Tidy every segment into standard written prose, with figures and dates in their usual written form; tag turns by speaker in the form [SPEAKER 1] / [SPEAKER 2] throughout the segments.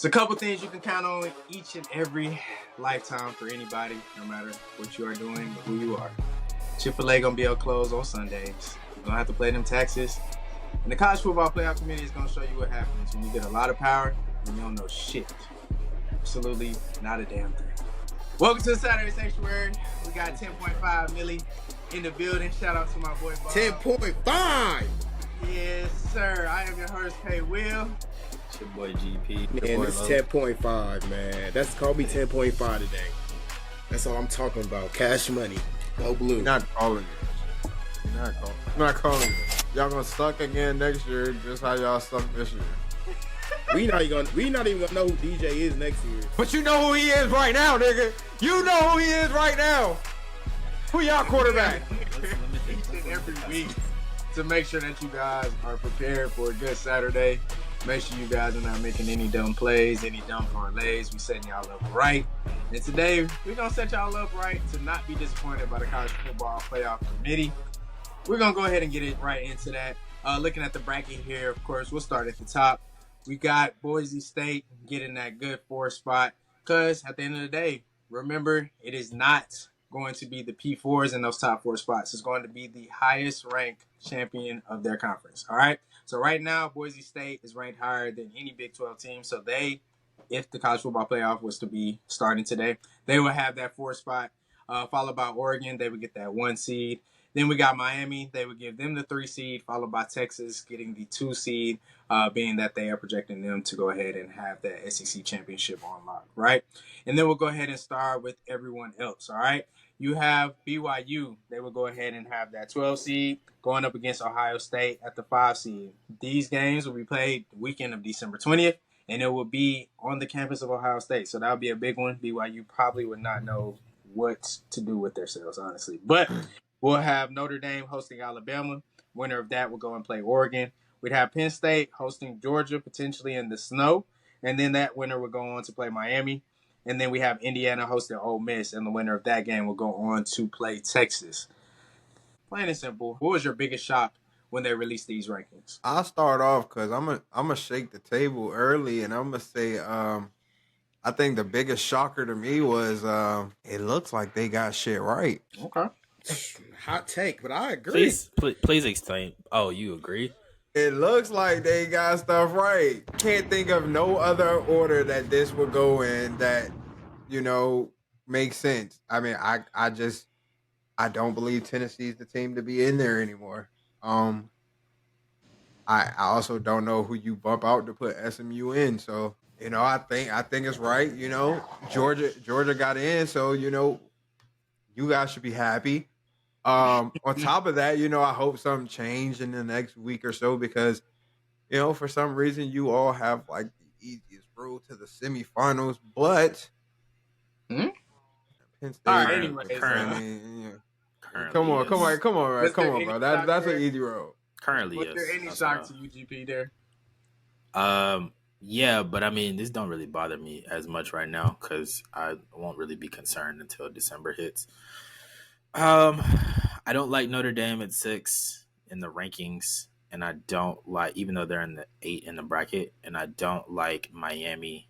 [SPEAKER 1] It's a couple things you can count on each and every lifetime for anybody, no matter what you are doing or who you are. Chick-fil-A gonna be up closed on Sundays. You're gonna have to play them taxes. And the college football playoff committee is gonna show you what happens when you get a lot of power and you don't know shit. Absolutely not a damn thing. Welcome to the Saturday Sanctuary. We got 10.5 milli in the building. Shout out to my boy Bob.
[SPEAKER 2] 10.5.
[SPEAKER 1] Yes, sir. I am your host, K. Will.
[SPEAKER 3] It's your boy GP.
[SPEAKER 2] Man, it's 10.5, man. That's call me 10.5 today. That's all I'm talking about. Cash money. Go blue.
[SPEAKER 4] You're not calling it. You're not calling it. Y'all gonna suck again next year, just how y'all suck this year.
[SPEAKER 2] We not even gonna know who DJ is next year.
[SPEAKER 4] But you know who he is right now, nigga. You know who he is right now. Who y'all quarterback?
[SPEAKER 1] Each and every week to make sure that you guys are prepared for a good Saturday. Make sure you guys are not making any dumb plays, any dumb parlays. We setting y'all up right. And today, we're going to set y'all up right to not be disappointed by the college football playoff committee. We're going to go ahead and get it right into that. Looking at the bracket here, of course, we'll start at the top. We got Boise State getting that good 4 spot because at the end of the day, remember, it is not going to be the P4s in those top 4 spots. It's going to be the highest ranked champion of their conference. All right. So right now, Boise State is ranked higher than any Big 12 team. So they, if the college football playoff was to be starting today, they would have that 4 spot, followed by Oregon. They would get that 1 seed. Then we got Miami. They would give them the 3 seed, followed by Texas getting the 2 seed, being that they are projecting them to go ahead and have that SEC championship on lock, right? And then we'll go ahead and start with everyone else, all right? You have BYU. They will go ahead and have that 12 seed going up against Ohio State at the 5 seed. These games will be played the weekend of December 20th, and it will be on the campus of Ohio State. So that would be a big one. BYU probably would not know what to do with themselves, honestly. But we'll have Notre Dame hosting Alabama. Winner of that will go and play Oregon. We'd have Penn State hosting Georgia, potentially in the snow. And then that winner will go on to play Miami. And then we have Indiana hosting Ole Miss, and the winner of that game will go on to play Texas. Plain and simple, what was your biggest shock when they released these rankings? I'll
[SPEAKER 4] start off because I'm gonna shake the table early, and I'm gonna say I think the biggest shocker to me was it looks like they got shit right.
[SPEAKER 1] Okay.
[SPEAKER 2] Hot take, but I agree.
[SPEAKER 3] Please explain. Oh, you agree?
[SPEAKER 4] It looks like they got stuff right. Can't think of no other order that this would go in that, makes sense. I mean, I don't believe Tennessee's the team to be in there anymore. I also don't know who you bump out to put SMU in. So, I think it's right. Georgia got in, so you guys should be happy. On top of that, I hope something changed in the next week or so because, for some reason you all have like the easiest road to the semifinals, but Penn State.
[SPEAKER 1] All right, anyway,
[SPEAKER 4] come on, bro. That's an easy road.
[SPEAKER 3] Currently,
[SPEAKER 1] was there any shock to UGP there?
[SPEAKER 3] Yeah, but I mean, this don't really bother me as much right now because I won't really be concerned until December hits. I don't like Notre Dame at 6 in the rankings, and I don't like, even though they're in the 8 in the bracket, and I don't like Miami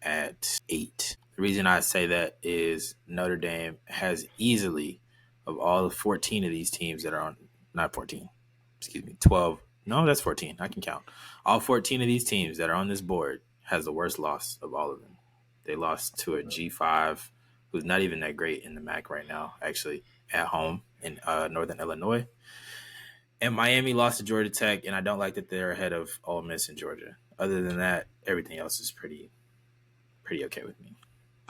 [SPEAKER 3] at 8. The reason I say that is Notre Dame has easily, of all the 14 of these teams that are on, not 14, 12. No, that's 14. I can count. All 14 of these teams that are on this board has the worst loss of all of them. They lost to a G5 who's not even that great in the MAC right now, actually, at home in Northern Illinois. And Miami lost to Georgia Tech, and I don't like that they're ahead of Ole Miss and Georgia. Other than that, everything else is pretty okay with me.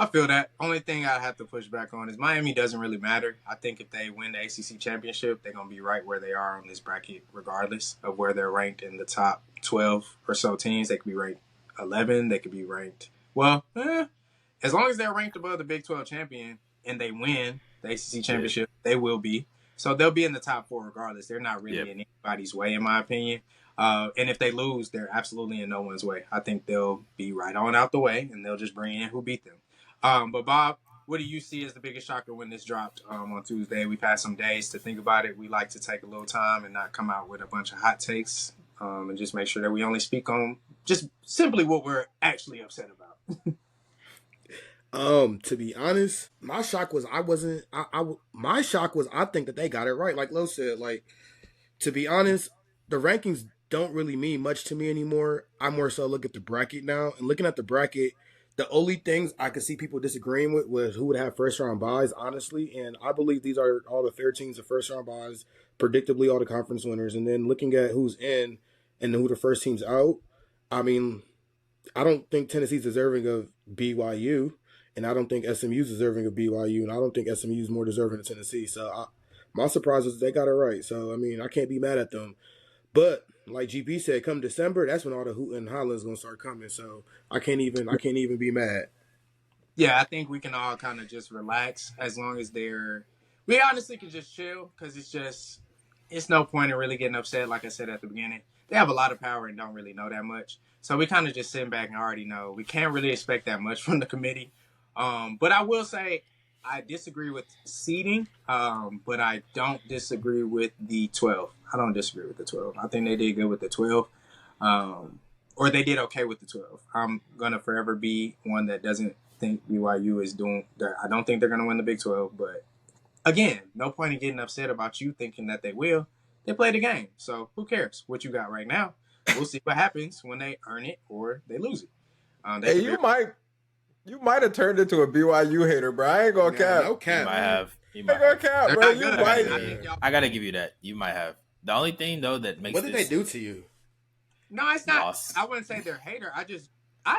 [SPEAKER 1] I feel that. Only thing I have to push back on is Miami doesn't really matter. I think if they win the ACC championship, they're going to be right where they are on this bracket, regardless of where they're ranked in the top 12 or so teams. They could be ranked 11. They could be ranked, as long as they're ranked above the Big 12 champion and they win the ACC championship, they will be. So they'll be in the top 4 regardless. They're not really in anybody's way, in my opinion. And if they lose, they're absolutely in no one's way. I think they'll be right on out the way, and they'll just bring in who beat them. But Bob, what do you see as the biggest shocker when this dropped on Tuesday? We've had some days to think about it. We like to take a little time and not come out with a bunch of hot takes and just make sure that we only speak on just simply what we're actually upset about.
[SPEAKER 2] To be honest, my shock was my shock was I think that they got it right. Like Lo said, like to be honest, the rankings don't really mean much to me anymore. I more so look at the bracket now, and looking at the bracket, the only things I could see people disagreeing with was who would have first round buys, honestly. And I believe these are all the 13s of first round buys, predictably all the conference winners. And then looking at who's in and who the first team's out, I mean, I don't think Tennessee's deserving of BYU, and I don't think SMU's deserving of BYU, and I don't think SMU's more deserving of Tennessee. So my surprise is they got it right. So I mean, I can't be mad at them. But like GP said, come December, that's when all the hoot and hollering is gonna start coming. So I can't even be mad.
[SPEAKER 1] Yeah, I think we can all kind of just relax as long as we honestly can just chill because it's no point in really getting upset. Like I said at the beginning, they have a lot of power and don't really know that much. So we kind of just sitting back and already know we can't really expect that much from the committee. But I will say I disagree with seeding, but I don't disagree with the 12. I don't disagree with the 12. I think they did good with the 12. Or they did okay with the 12. I'm going to forever be one that doesn't think BYU is doing that. I don't think they're going to win the Big 12, but again, no point in getting upset about you thinking that they will. They play the game, so who cares what you got right now? We'll see what happens when they earn it or they lose it.
[SPEAKER 4] Hey, you might have turned into a BYU hater, bro. I ain't gonna cap.
[SPEAKER 2] No cap.
[SPEAKER 3] You might have.
[SPEAKER 4] I ain't gonna cap, bro. You might.
[SPEAKER 3] I gotta give you that. You might have. The only thing though that makes
[SPEAKER 2] what did they do to you?
[SPEAKER 1] No, it's not.
[SPEAKER 3] Loss.
[SPEAKER 1] I wouldn't say they're a hater. I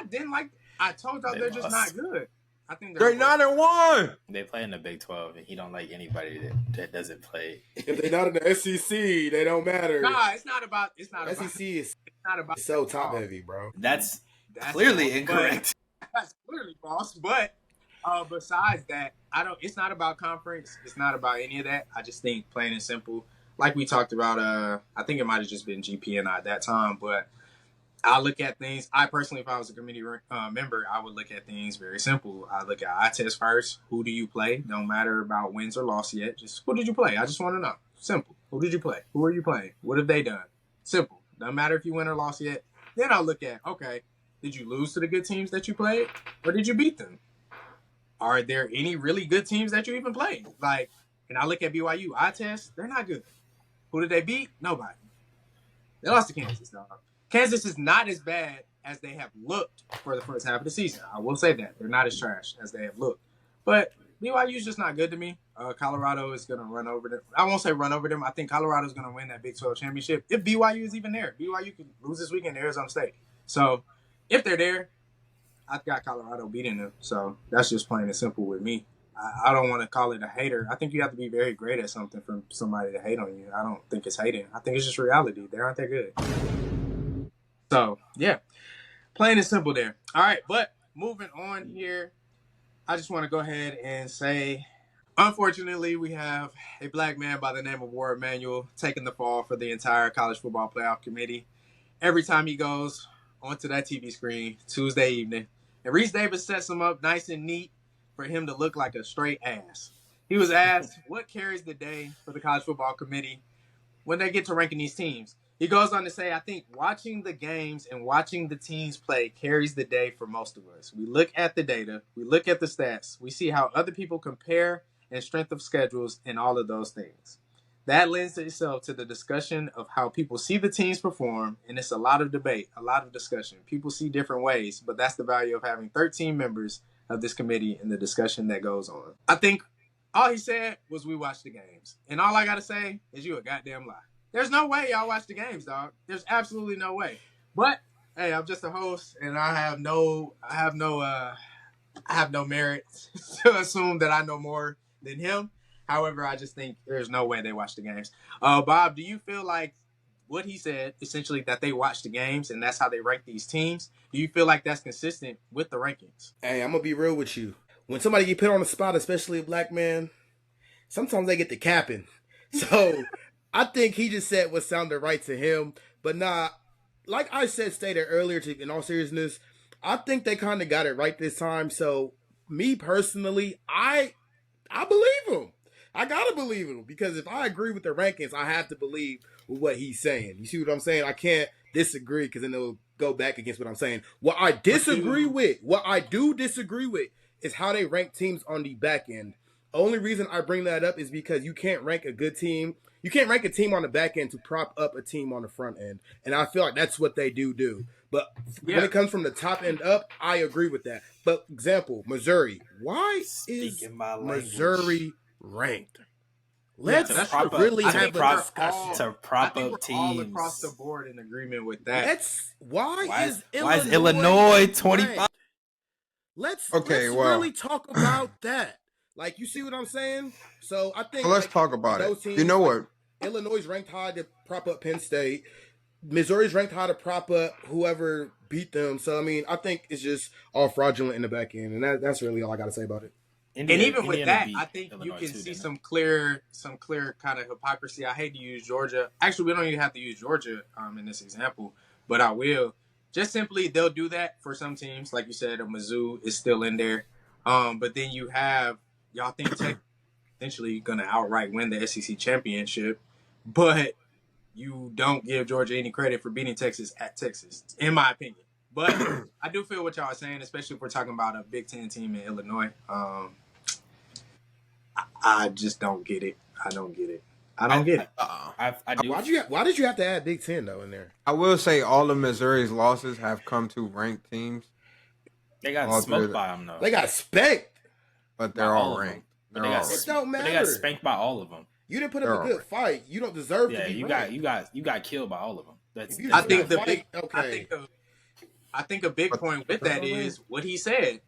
[SPEAKER 1] didn't like. I told y'all they're just not good. I think
[SPEAKER 4] they're 9-1.
[SPEAKER 3] They play in the Big 12, and he don't like anybody that doesn't play.
[SPEAKER 2] If they're not in the SEC, they don't matter.
[SPEAKER 1] Nah, it's not about.
[SPEAKER 2] SEC is
[SPEAKER 1] not about.
[SPEAKER 2] so top heavy, bro.
[SPEAKER 3] That's clearly incorrect.
[SPEAKER 1] That's clearly false. But besides that, it's not about conference. It's not about any of that. I just think plain and simple, like we talked about. I think it might have just been GP and I at that time, but I look at things. I personally, if I was a committee member, I would look at things very simple. I look at eye test first. Who do you play? Don't matter about wins or loss yet. Just who did you play? I just want to know. Simple. Who did you play? Who are you playing? What have they done? Simple. Doesn't matter if you win or lost yet. Then I'll look at, okay, did you lose to the good teams that you played, or did you beat them? Are there any really good teams that you even played? Like, and I look at BYU eye test. They're not good. Who did they beat? Nobody. They lost to Kansas, dog. Kansas is not as bad as they have looked for the first half of the season. I will say that. They're not as trash as they have looked. But BYU is just not good to me. Colorado is going to run over them. I won't say run over them. I think Colorado is going to win that Big 12 championship. If BYU is even there. BYU could lose this weekend to Arizona State. So if they're there, I've got Colorado beating them. So that's just plain and simple with me. I don't want to call it a hater. I think you have to be very great at something for somebody to hate on you. I don't think it's hating. I think it's just reality. They aren't that good. So, yeah. Plain and simple there. All right, but moving on here, I just want to go ahead and say, unfortunately, we have a black man by the name of Warren Manuel taking the fall for the entire college football playoff committee. Every time he goes onto that TV screen Tuesday evening, and Reese Davis sets him up nice and neat for him to look like a straight ass. He was asked what carries the day for the college football committee when they get to ranking these teams. He goes on to say, I think watching the games and watching the teams play carries the day for most of us. We look at the data, we look at the stats, we see how other people compare and strength of schedules and all of those things. That lends itself to the discussion of how people see the teams perform, and it's a lot of debate, a lot of discussion. People see different ways, but that's the value of having 13 members of this committee and the discussion that goes on. I think all he said was we watch the games. And all I got to say is you a goddamn lie. There's no way y'all watch the games, dog. There's absolutely no way. But hey, I'm just a host, and I have no merit to assume that I know more than him. However, I just think there's no way they watch the games. Bob, do you feel like what he said, essentially that they watch the games and that's how they rank these teams, do you feel like that's consistent with the rankings?
[SPEAKER 2] Hey, I'm going to be real with you. When somebody get put on the spot, especially a black man, sometimes they get the capping. So I think he just said what sounded right to him. But nah, like I stated earlier, in all seriousness, I think they kind of got it right this time. So me personally, I believe him. I got to believe him because if I agree with the rankings, I have to believe with what he's saying. You see what I'm saying? I can't disagree because then it'll go back against what I'm saying. What I do disagree with, is how they rank teams on the back end. Only reason I bring that up is because you can't rank a good team. You can't rank a team on the back end to prop up a team on the front end, and I feel like that's what they do. But when it comes from the top end up, I agree with that. But example, Missouri. Why is Missouri ranked? Let's really have a discussion.
[SPEAKER 3] To prop up teams.
[SPEAKER 1] All across the board in agreement with that.
[SPEAKER 2] Why is
[SPEAKER 3] Illinois 25?
[SPEAKER 2] Let's really talk about that. Like, you see what I'm saying? So I think
[SPEAKER 4] let's talk about it. You know what?
[SPEAKER 2] Illinois is ranked high to prop up Penn State. Missouri's ranked high to prop up whoever beat them. So I mean, I think it's just all fraudulent in the back end, and that's really all I got to say about it.
[SPEAKER 1] Indiana with that, I think Illinois you can see some clear kind of hypocrisy. I hate to use Georgia. Actually, we don't even have to use Georgia in this example, but I will. Just simply, they'll do that for some teams. Like you said, Mizzou is still in there. But then you have, y'all think Texas essentially going to outright win the SEC championship, but you don't give Georgia any credit for beating Texas at Texas, in my opinion. But I do feel what y'all are saying, especially if we're talking about a Big Ten team in Illinois. I just don't get it. I don't get it.
[SPEAKER 3] I do.
[SPEAKER 2] Why did you have to add Big Ten though in there?
[SPEAKER 4] I will say all of Missouri's losses have come to ranked teams.
[SPEAKER 3] They got smoked by them though.
[SPEAKER 2] They got spanked,
[SPEAKER 4] but they're all ranked.
[SPEAKER 2] It don't matter.
[SPEAKER 3] They got spanked by all of them.
[SPEAKER 2] You didn't put up a good fight. You don't deserve to be
[SPEAKER 3] you got killed by all of them.
[SPEAKER 1] I think a big point with that is what he said.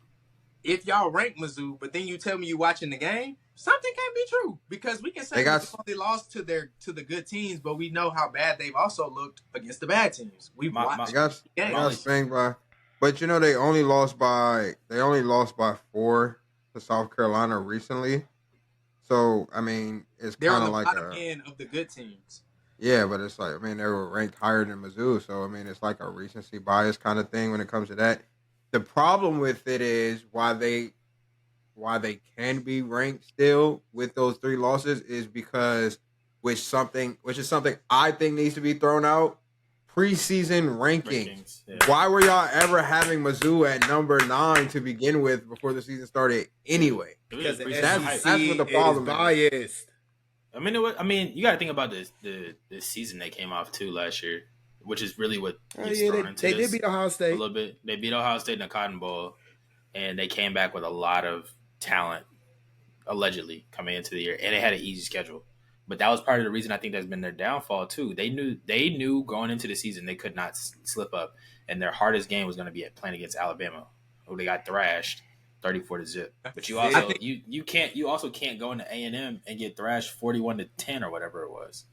[SPEAKER 1] If y'all rank Mizzou, but then you tell me you watching the game, something can't be true, because we can say they lost to the good teams, but we know how bad they've also looked against the bad teams. We watched the game.
[SPEAKER 4] Spanked by, but you know they only lost by 4 to South Carolina recently. So I mean, it's kind of like
[SPEAKER 1] the bottom end of the good teams.
[SPEAKER 4] Yeah, but it's like, I mean, they were ranked higher than Mizzou, so I mean, it's like a recency bias kind of thing when it comes to that. The problem with it is why they can be ranked still with those 3 losses is because which is something I think needs to be thrown out. Preseason rankings. Yeah. Why were y'all ever having Mizzou at number 9 to begin with before the season started anyway?
[SPEAKER 2] Because
[SPEAKER 4] that's what the problem
[SPEAKER 2] is.
[SPEAKER 3] I mean, you got to think about the season they came off too last year, which is really what gets thrown into this.
[SPEAKER 2] They did beat Ohio State
[SPEAKER 3] a little bit. They beat Ohio State in the Cotton Bowl, and they came back with a lot of talent, allegedly, coming into the year, and they had an easy schedule. But that was part of the reason I think that's been their downfall too. They knew going into the season they could not slip up, and their hardest game was going to be playing against Alabama, who they got thrashed 34-0. But you also you also can't go into A&M and get thrashed 41-10 or whatever it was.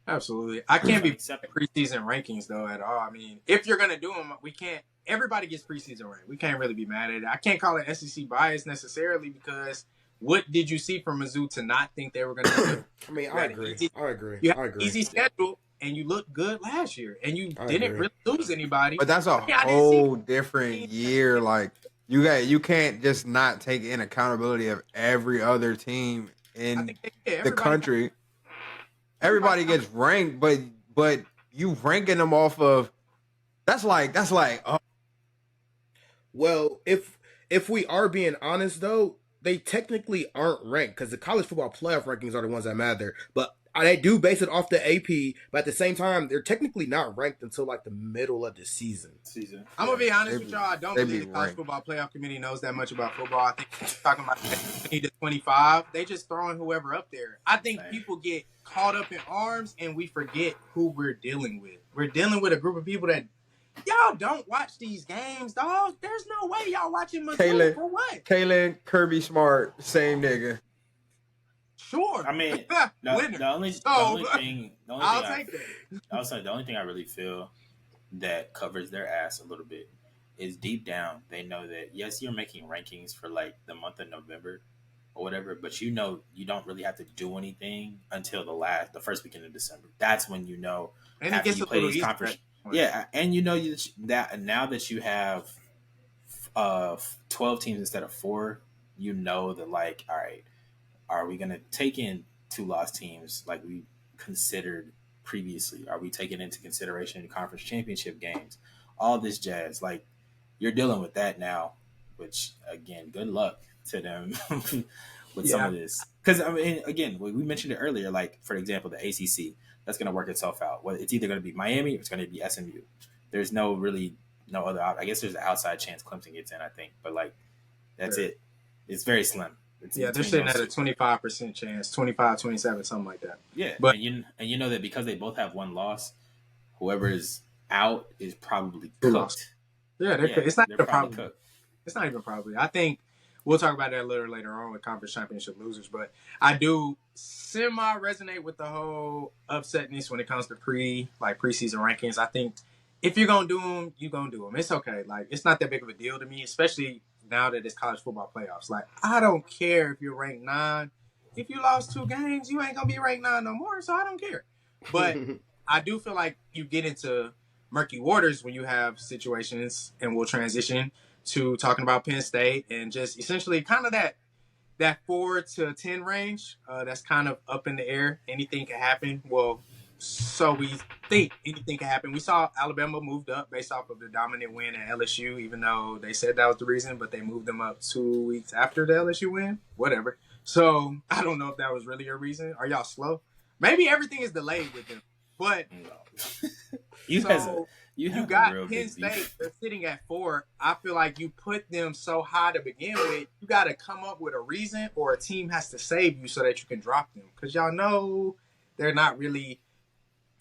[SPEAKER 1] Absolutely. I can't be preseason rankings though at all. I mean, if you're gonna do them, we can't. Everybody gets preseason rank. We can't really be mad at it. I can't call it SEC bias necessarily, because what did you see from Mizzou to not think they were gonna do it?
[SPEAKER 2] I mean, I agree.
[SPEAKER 1] You have an easy schedule, and you looked good last year, and you didn't really lose anybody.
[SPEAKER 4] But that's a whole different year. Like you can't just not take in accountability of every other team in the country. Everybody gets ranked, but you ranking them off of that's like
[SPEAKER 2] Well, if we are being honest though, they technically aren't ranked because the college football playoff rankings are the ones that matter. But they do base it off the AP, but at the same time, they're technically not ranked until like the middle of the season.
[SPEAKER 1] I'm gonna be honest with y'all. I don't believe the college football playoff committee knows that much about football. I think they're talking about 20 to 25. They just throwing whoever up there. I think people get caught up in arms and we forget who we're dealing with. We're dealing with a group of people that y'all don't watch these games, dog. There's no way y'all watching Mizzou for what?
[SPEAKER 4] Kalen, Kirby Smart, same nigga.
[SPEAKER 1] Sure.
[SPEAKER 3] I mean, the only thing I really feel that covers their ass a little bit is deep down they know that yes, you're making rankings for like the month of November or whatever, but you know you don't really have to do anything until the first weekend of December. That's when you know
[SPEAKER 1] and
[SPEAKER 3] after
[SPEAKER 1] it gets
[SPEAKER 3] you play these conference. Yeah, and you know that now that you have 12 teams instead of 4, you know that like, all right, are we going to take in 2 lost teams like we considered previously? Are we taking into consideration conference championship games? all this jazz. Like you're dealing with that now, which again, good luck to them with some
[SPEAKER 1] Yeah,
[SPEAKER 3] of this. Because I mean, again, we mentioned it earlier. Like for example, the ACC that's going to work itself out. Well, it's either going to be Miami or it's going to be SMU. There's no really no other. I guess there's an outside chance Clemson gets in. I think, but like that's
[SPEAKER 1] sure.
[SPEAKER 3] it. It's very slim. It's
[SPEAKER 1] Yeah, they're
[SPEAKER 3] between
[SPEAKER 1] sitting
[SPEAKER 3] those
[SPEAKER 1] at a
[SPEAKER 3] two.
[SPEAKER 1] 25% chance, 25, 27, something like that.
[SPEAKER 3] Yeah,
[SPEAKER 1] But
[SPEAKER 3] and you know that because they both have one loss, whoever is out is probably
[SPEAKER 1] who lost?
[SPEAKER 3] cooked.
[SPEAKER 1] Yeah,
[SPEAKER 3] Yeah,
[SPEAKER 1] it's not
[SPEAKER 3] they're
[SPEAKER 1] even
[SPEAKER 3] probably
[SPEAKER 1] probably.
[SPEAKER 3] cooked.
[SPEAKER 1] It's not even probably. I think we'll talk about that a little later on with conference championship losers. But I do semi resonate with the whole upsetness when it comes to preseason rankings. I think if you're gonna do them, you're gonna do them. It's okay. Like it's not that big of a deal to me, especially now that it's college football playoffs. Like I don't care if you're ranked 9. If you lost 2 games, you ain't gonna be ranked 9 no more. So I don't care. But I do feel like you get into murky waters when you have situations, and we'll transition to talking about Penn State and just essentially kind of that 4 to 10 range. That's kind of up in the air. Anything can happen. Well, so we think anything can happen. We saw Alabama moved up based off of the dominant win at LSU, even though they said that was the reason, but they moved them up 2 weeks after the LSU win. Whatever. So I don't know if that was really a reason. Are y'all slow? Maybe everything is delayed with them. But
[SPEAKER 3] No. you
[SPEAKER 1] so you
[SPEAKER 3] have a
[SPEAKER 1] got
[SPEAKER 3] real
[SPEAKER 1] Penn
[SPEAKER 3] big
[SPEAKER 1] State.
[SPEAKER 3] beef.
[SPEAKER 1] They're sitting at 4. I feel like you put them so high to begin with. You got to come up with a reason, or a team has to save you so that you can drop them. Because y'all know they're not really.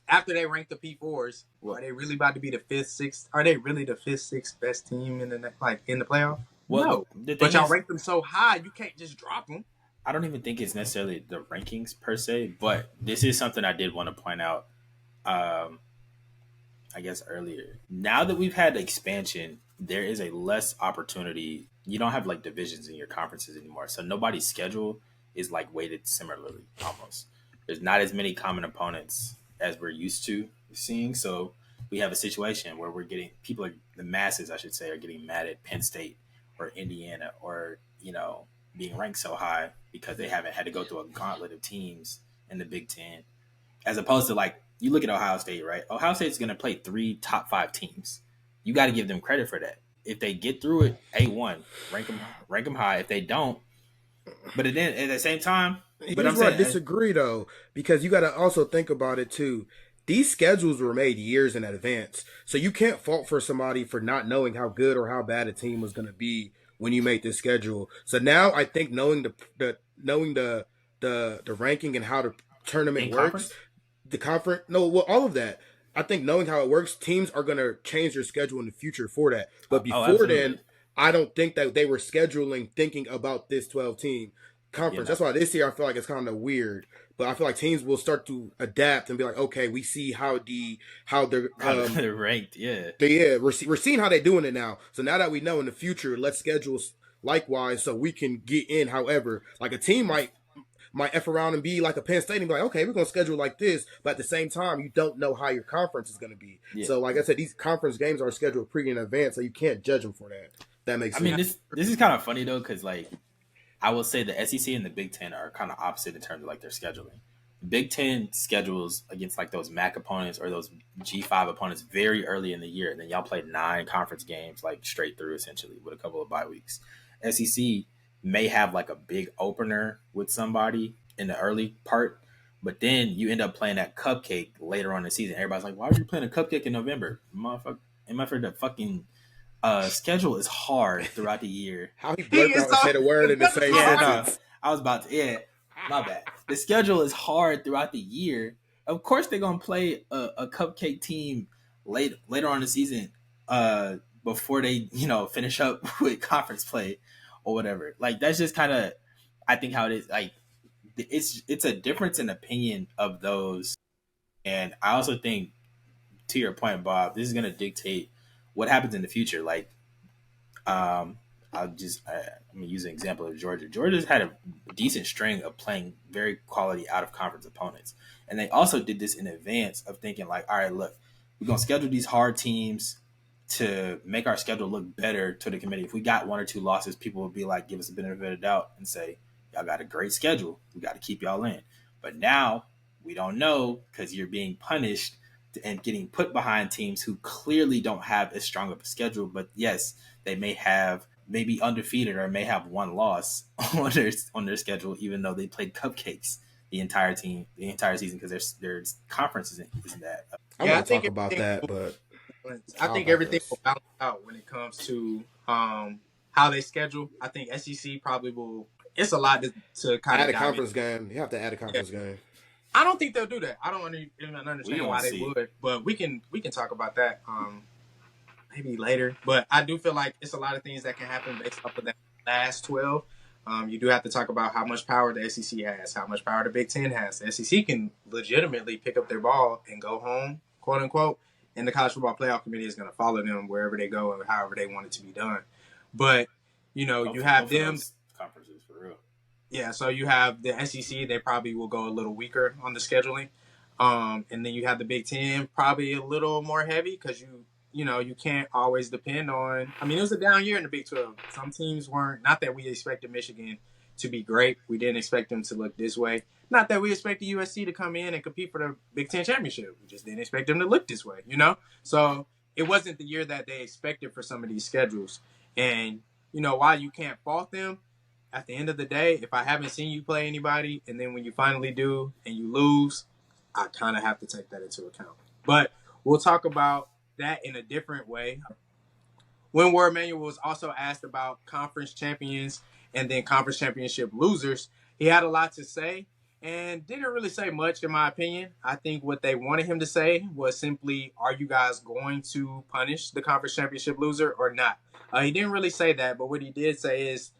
[SPEAKER 1] After they rank the P4s, are they really about to be the 5th, 6th? Are they really the 5th, 6th best team in the playoff?
[SPEAKER 3] Well,
[SPEAKER 1] No.
[SPEAKER 3] the
[SPEAKER 1] But
[SPEAKER 3] thing
[SPEAKER 1] y'all
[SPEAKER 3] is,
[SPEAKER 1] rank them so high, you can't just drop them.
[SPEAKER 3] I don't even think it's necessarily the rankings per se, but this is something I did want to point out. Um, I guess earlier. Now that we've had expansion, there is a less opportunity. You don't have like divisions in your conferences anymore, so nobody's schedule is like weighted similarly. Almost, there's not as many common opponents as we're used to seeing. So we have a situation where we're getting people, are, the masses, I should say, are getting mad at Penn State or Indiana or being ranked so high because they haven't had to go through a gauntlet of teams in the Big Ten, as opposed to like you look at Ohio State, right? Ohio State's going to play 3 top 5 teams. You got to give them credit for that. If they get through it, A1, rank them high. If they don't, but then at the same time, but
[SPEAKER 2] Here's
[SPEAKER 3] I'm
[SPEAKER 2] where I
[SPEAKER 3] saying,
[SPEAKER 2] disagree though, because you got to also think about it too. These schedules were made years in advance, so you can't fault for somebody for not knowing how good or how bad a team was going to be when you made this schedule. So now I think knowing the ranking and how the tournament
[SPEAKER 3] in
[SPEAKER 2] works,
[SPEAKER 3] conference,
[SPEAKER 2] the conference, no, well, all of that. I think knowing how it works, teams are going to change their schedule in the future for that. But
[SPEAKER 3] oh,
[SPEAKER 2] before then,
[SPEAKER 3] absolutely,
[SPEAKER 2] I don't think that they were scheduling thinking about this 12 team
[SPEAKER 3] you
[SPEAKER 2] conference.
[SPEAKER 3] know,
[SPEAKER 2] That's why this year I feel like it's kind of weird. But I feel like teams will start to adapt and be like, okay, we see how they're
[SPEAKER 3] how they're ranked, yeah,
[SPEAKER 2] we're seeing how they're doing it now. So now that we know in the future, let's schedule likewise so we can get in. However, like a team might F around and be like a Penn State and be like, okay, we're going to schedule like this. But at the same time, you don't know how your conference is going to be.
[SPEAKER 3] yeah.
[SPEAKER 2] So, like I said, these conference games are scheduled pretty in advance, so you can't judge them for that. That makes
[SPEAKER 3] I
[SPEAKER 2] sense.
[SPEAKER 3] mean, this is kind of funny though, because like I will say the SEC and the Big Ten are kind of opposite in terms of like their scheduling. The Big Ten schedules against like those MAC opponents or those G5 opponents very early in the year, and then y'all play 9 conference games like straight through essentially with a couple of bye weeks. SEC may have like a big opener with somebody in the early part, but then you end up playing that cupcake later on in the season. Everybody's like, "Why are you playing a cupcake in November, motherfucker?" Am I for the fucking schedule is hard throughout the year.
[SPEAKER 2] How he
[SPEAKER 1] He
[SPEAKER 2] blurted
[SPEAKER 1] is
[SPEAKER 2] out and said a word in the same
[SPEAKER 3] Yeah, no,
[SPEAKER 2] sentence.
[SPEAKER 3] I was about to. Yeah, my bad. The schedule is hard throughout the year. Of course, they're gonna play a cupcake team later on in the season, before they finish up with conference play or whatever. Like that's just kind of, I think how it is. Like it's a difference in opinion of those, and I also think to your point, Bob, this is gonna dictate what happens in the future. Like um, I'm gonna use an example of Georgia. Georgia's had a decent string of playing very quality out of conference opponents, and they also did this in advance of thinking like, all right, look, we're gonna schedule these hard teams to make our schedule look better to the committee. If we got 1 or 2 losses, people would be like, give us a benefit of the doubt and say, y'all got a great schedule. We got to keep y'all in. But now we don't know because you're being punished and getting put behind teams who clearly don't have as strong of a schedule. But yes, they may be undefeated or may have one loss on their schedule, even though they played cupcakes the entire season because their conference isn't that.
[SPEAKER 2] I
[SPEAKER 1] Yeah, I
[SPEAKER 2] want to
[SPEAKER 1] think
[SPEAKER 2] talk about
[SPEAKER 1] everything.
[SPEAKER 2] that, but
[SPEAKER 1] I
[SPEAKER 2] I'll
[SPEAKER 1] think everything will
[SPEAKER 2] digress.
[SPEAKER 1] balance out when it comes to how they schedule. I think SEC probably will. It's a lot to kind
[SPEAKER 2] Add
[SPEAKER 1] of
[SPEAKER 2] a
[SPEAKER 1] dive in.
[SPEAKER 2] conference game. You have to add a
[SPEAKER 1] Yeah,
[SPEAKER 2] conference game.
[SPEAKER 1] I don't think they'll do that. I don't even
[SPEAKER 3] We
[SPEAKER 1] understand
[SPEAKER 3] gonna
[SPEAKER 1] why they
[SPEAKER 3] see.
[SPEAKER 1] would, but we can talk about that maybe later. But I do feel like it's a lot of things that can happen based off of that last 12. You do have to talk about how much power the SEC has, how much power the Big Ten has. The SEC can legitimately pick up their ball and go home, quote unquote, and the College Football Playoff Committee is going to follow them wherever they go and however they want it to be done. But, you have
[SPEAKER 3] Both of
[SPEAKER 1] them.
[SPEAKER 3] those conferences for real.
[SPEAKER 1] Yeah, so you have the SEC. They probably will go a little weaker on the scheduling, and then you have the Big Ten, probably a little more heavy because you can't always depend on. I mean, it was a down year in the Big 12. Some teams weren't. Not that we expected Michigan to be great. We didn't expect them to look this way. Not that we expected USC to come in and compete for the Big Ten championship. We just didn't expect them to look this way. So it wasn't the year that they expected for some of these schedules. And while you can't fault them, at the end of the day, if I haven't seen you play anybody, and then when you finally do and you lose, I kind of have to take that into account. But we'll talk about that in a different way. When Ward Manuel was also asked about conference champions and then conference championship losers, he had a lot to say and didn't really say much, in my opinion. I think what they wanted him to say was simply, are you guys going to punish the conference championship loser or not? He didn't really say that, but what he did say is,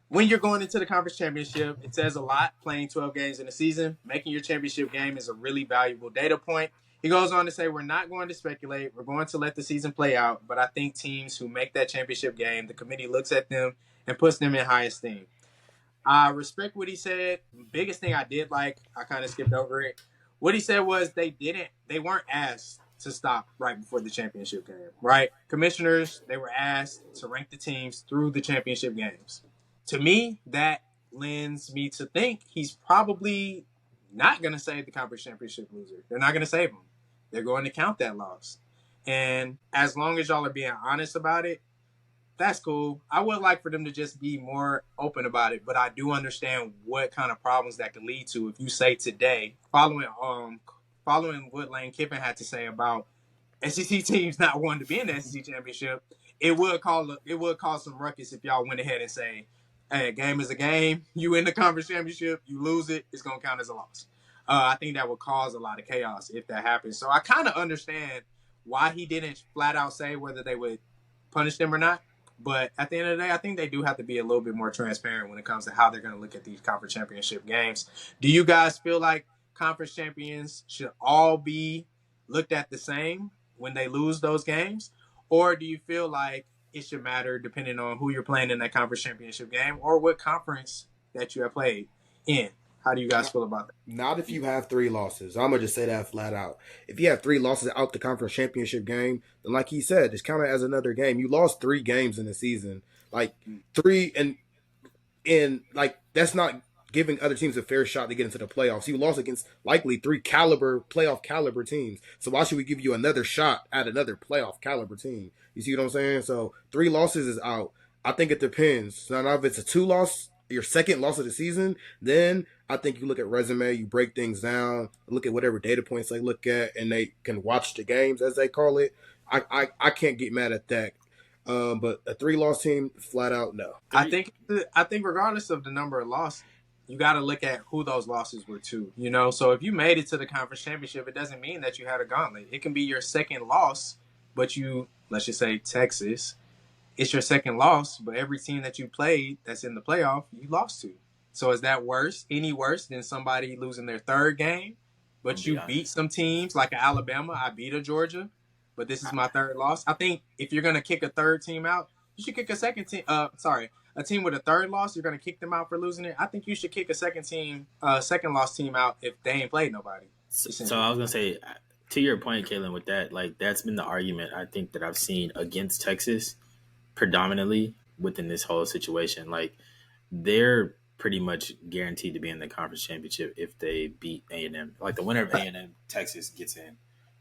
[SPEAKER 1] when you're going into the conference championship, it says a lot playing 12 games in a season. Making your championship game is a really valuable data point. He goes on to say, we're not going to speculate. We're going to let the season play out. But I think teams who make that championship game, the committee looks at them and puts them in high esteem. I respect what he said. Biggest thing I did like, I kind of skipped over it. What he said was they weren't asked to stop right before the championship game, right? Commissioners, they were asked to rank the teams through the championship games. To me, that lends me to think he's probably not going to save the conference championship loser. They're not going to save him. They're going to count that loss. And as long as y'all are being honest about it, that's cool. I would like for them to just be more open about it, but I do understand what kind of problems that could lead to if you say today, following what Lane Kiffin had to say about SEC teams not wanting to be in the SEC championship, it would cause some ruckus if y'all went ahead and say, hey, a game is a game. You in the conference championship, you lose it, it's gonna count as a loss. I think that would cause a lot of chaos if that happens. So I kind of understand why he didn't flat out say whether they would punish them or not. But at the end of the day, I think they do have to be a little bit more transparent when it comes to how they're going to look at these conference championship games. Do you guys feel like conference champions should all be looked at the same when they lose those games? Or do you feel like it should matter depending on who you're playing in that conference championship game or what conference that you have played in? How do you guys feel about that?
[SPEAKER 2] Not if you have 3 losses. I'm gonna just say that flat out. If you have 3 losses out the conference championship game, then like he said, it's counted as another game. You lost 3 games in the season, like three, and like that's not giving other teams a fair shot to get into the playoffs. You lost against likely 3 playoff caliber teams. So why should we give you another shot at another playoff caliber team? You see what I'm saying? So 3 losses is out. I think it depends. Now if it's a 2 loss, your second loss of the season, then I think you look at resume, you break things down, look at whatever data points they look at, and they can watch the games as they call it. I can't get mad at that. But a 3 loss team, flat out, no.
[SPEAKER 1] I think regardless of the number of losses, you got to look at who those losses were to. So if you made it to the conference championship, it doesn't mean that you had a gauntlet. It can be your second loss, but let's just say Texas, it's your second loss, but every team that you played that's in the playoff, you lost to. So is that worse? Any worse than somebody losing their third game, but you beat some teams like Alabama? I beat a Georgia, but this is my third loss. I think if you're gonna kick a third team out, you should kick a second team. A team with a third loss, you're gonna kick them out for losing it. I think you should kick a second loss team out if they ain't played nobody.
[SPEAKER 3] So I was gonna say, to your point, Kaylin, with that, like that's been the argument I think that I've seen against Texas predominantly within this whole situation. Like they're pretty much guaranteed to be in the conference championship if they beat A&M. Like the winner of A&M Texas gets in.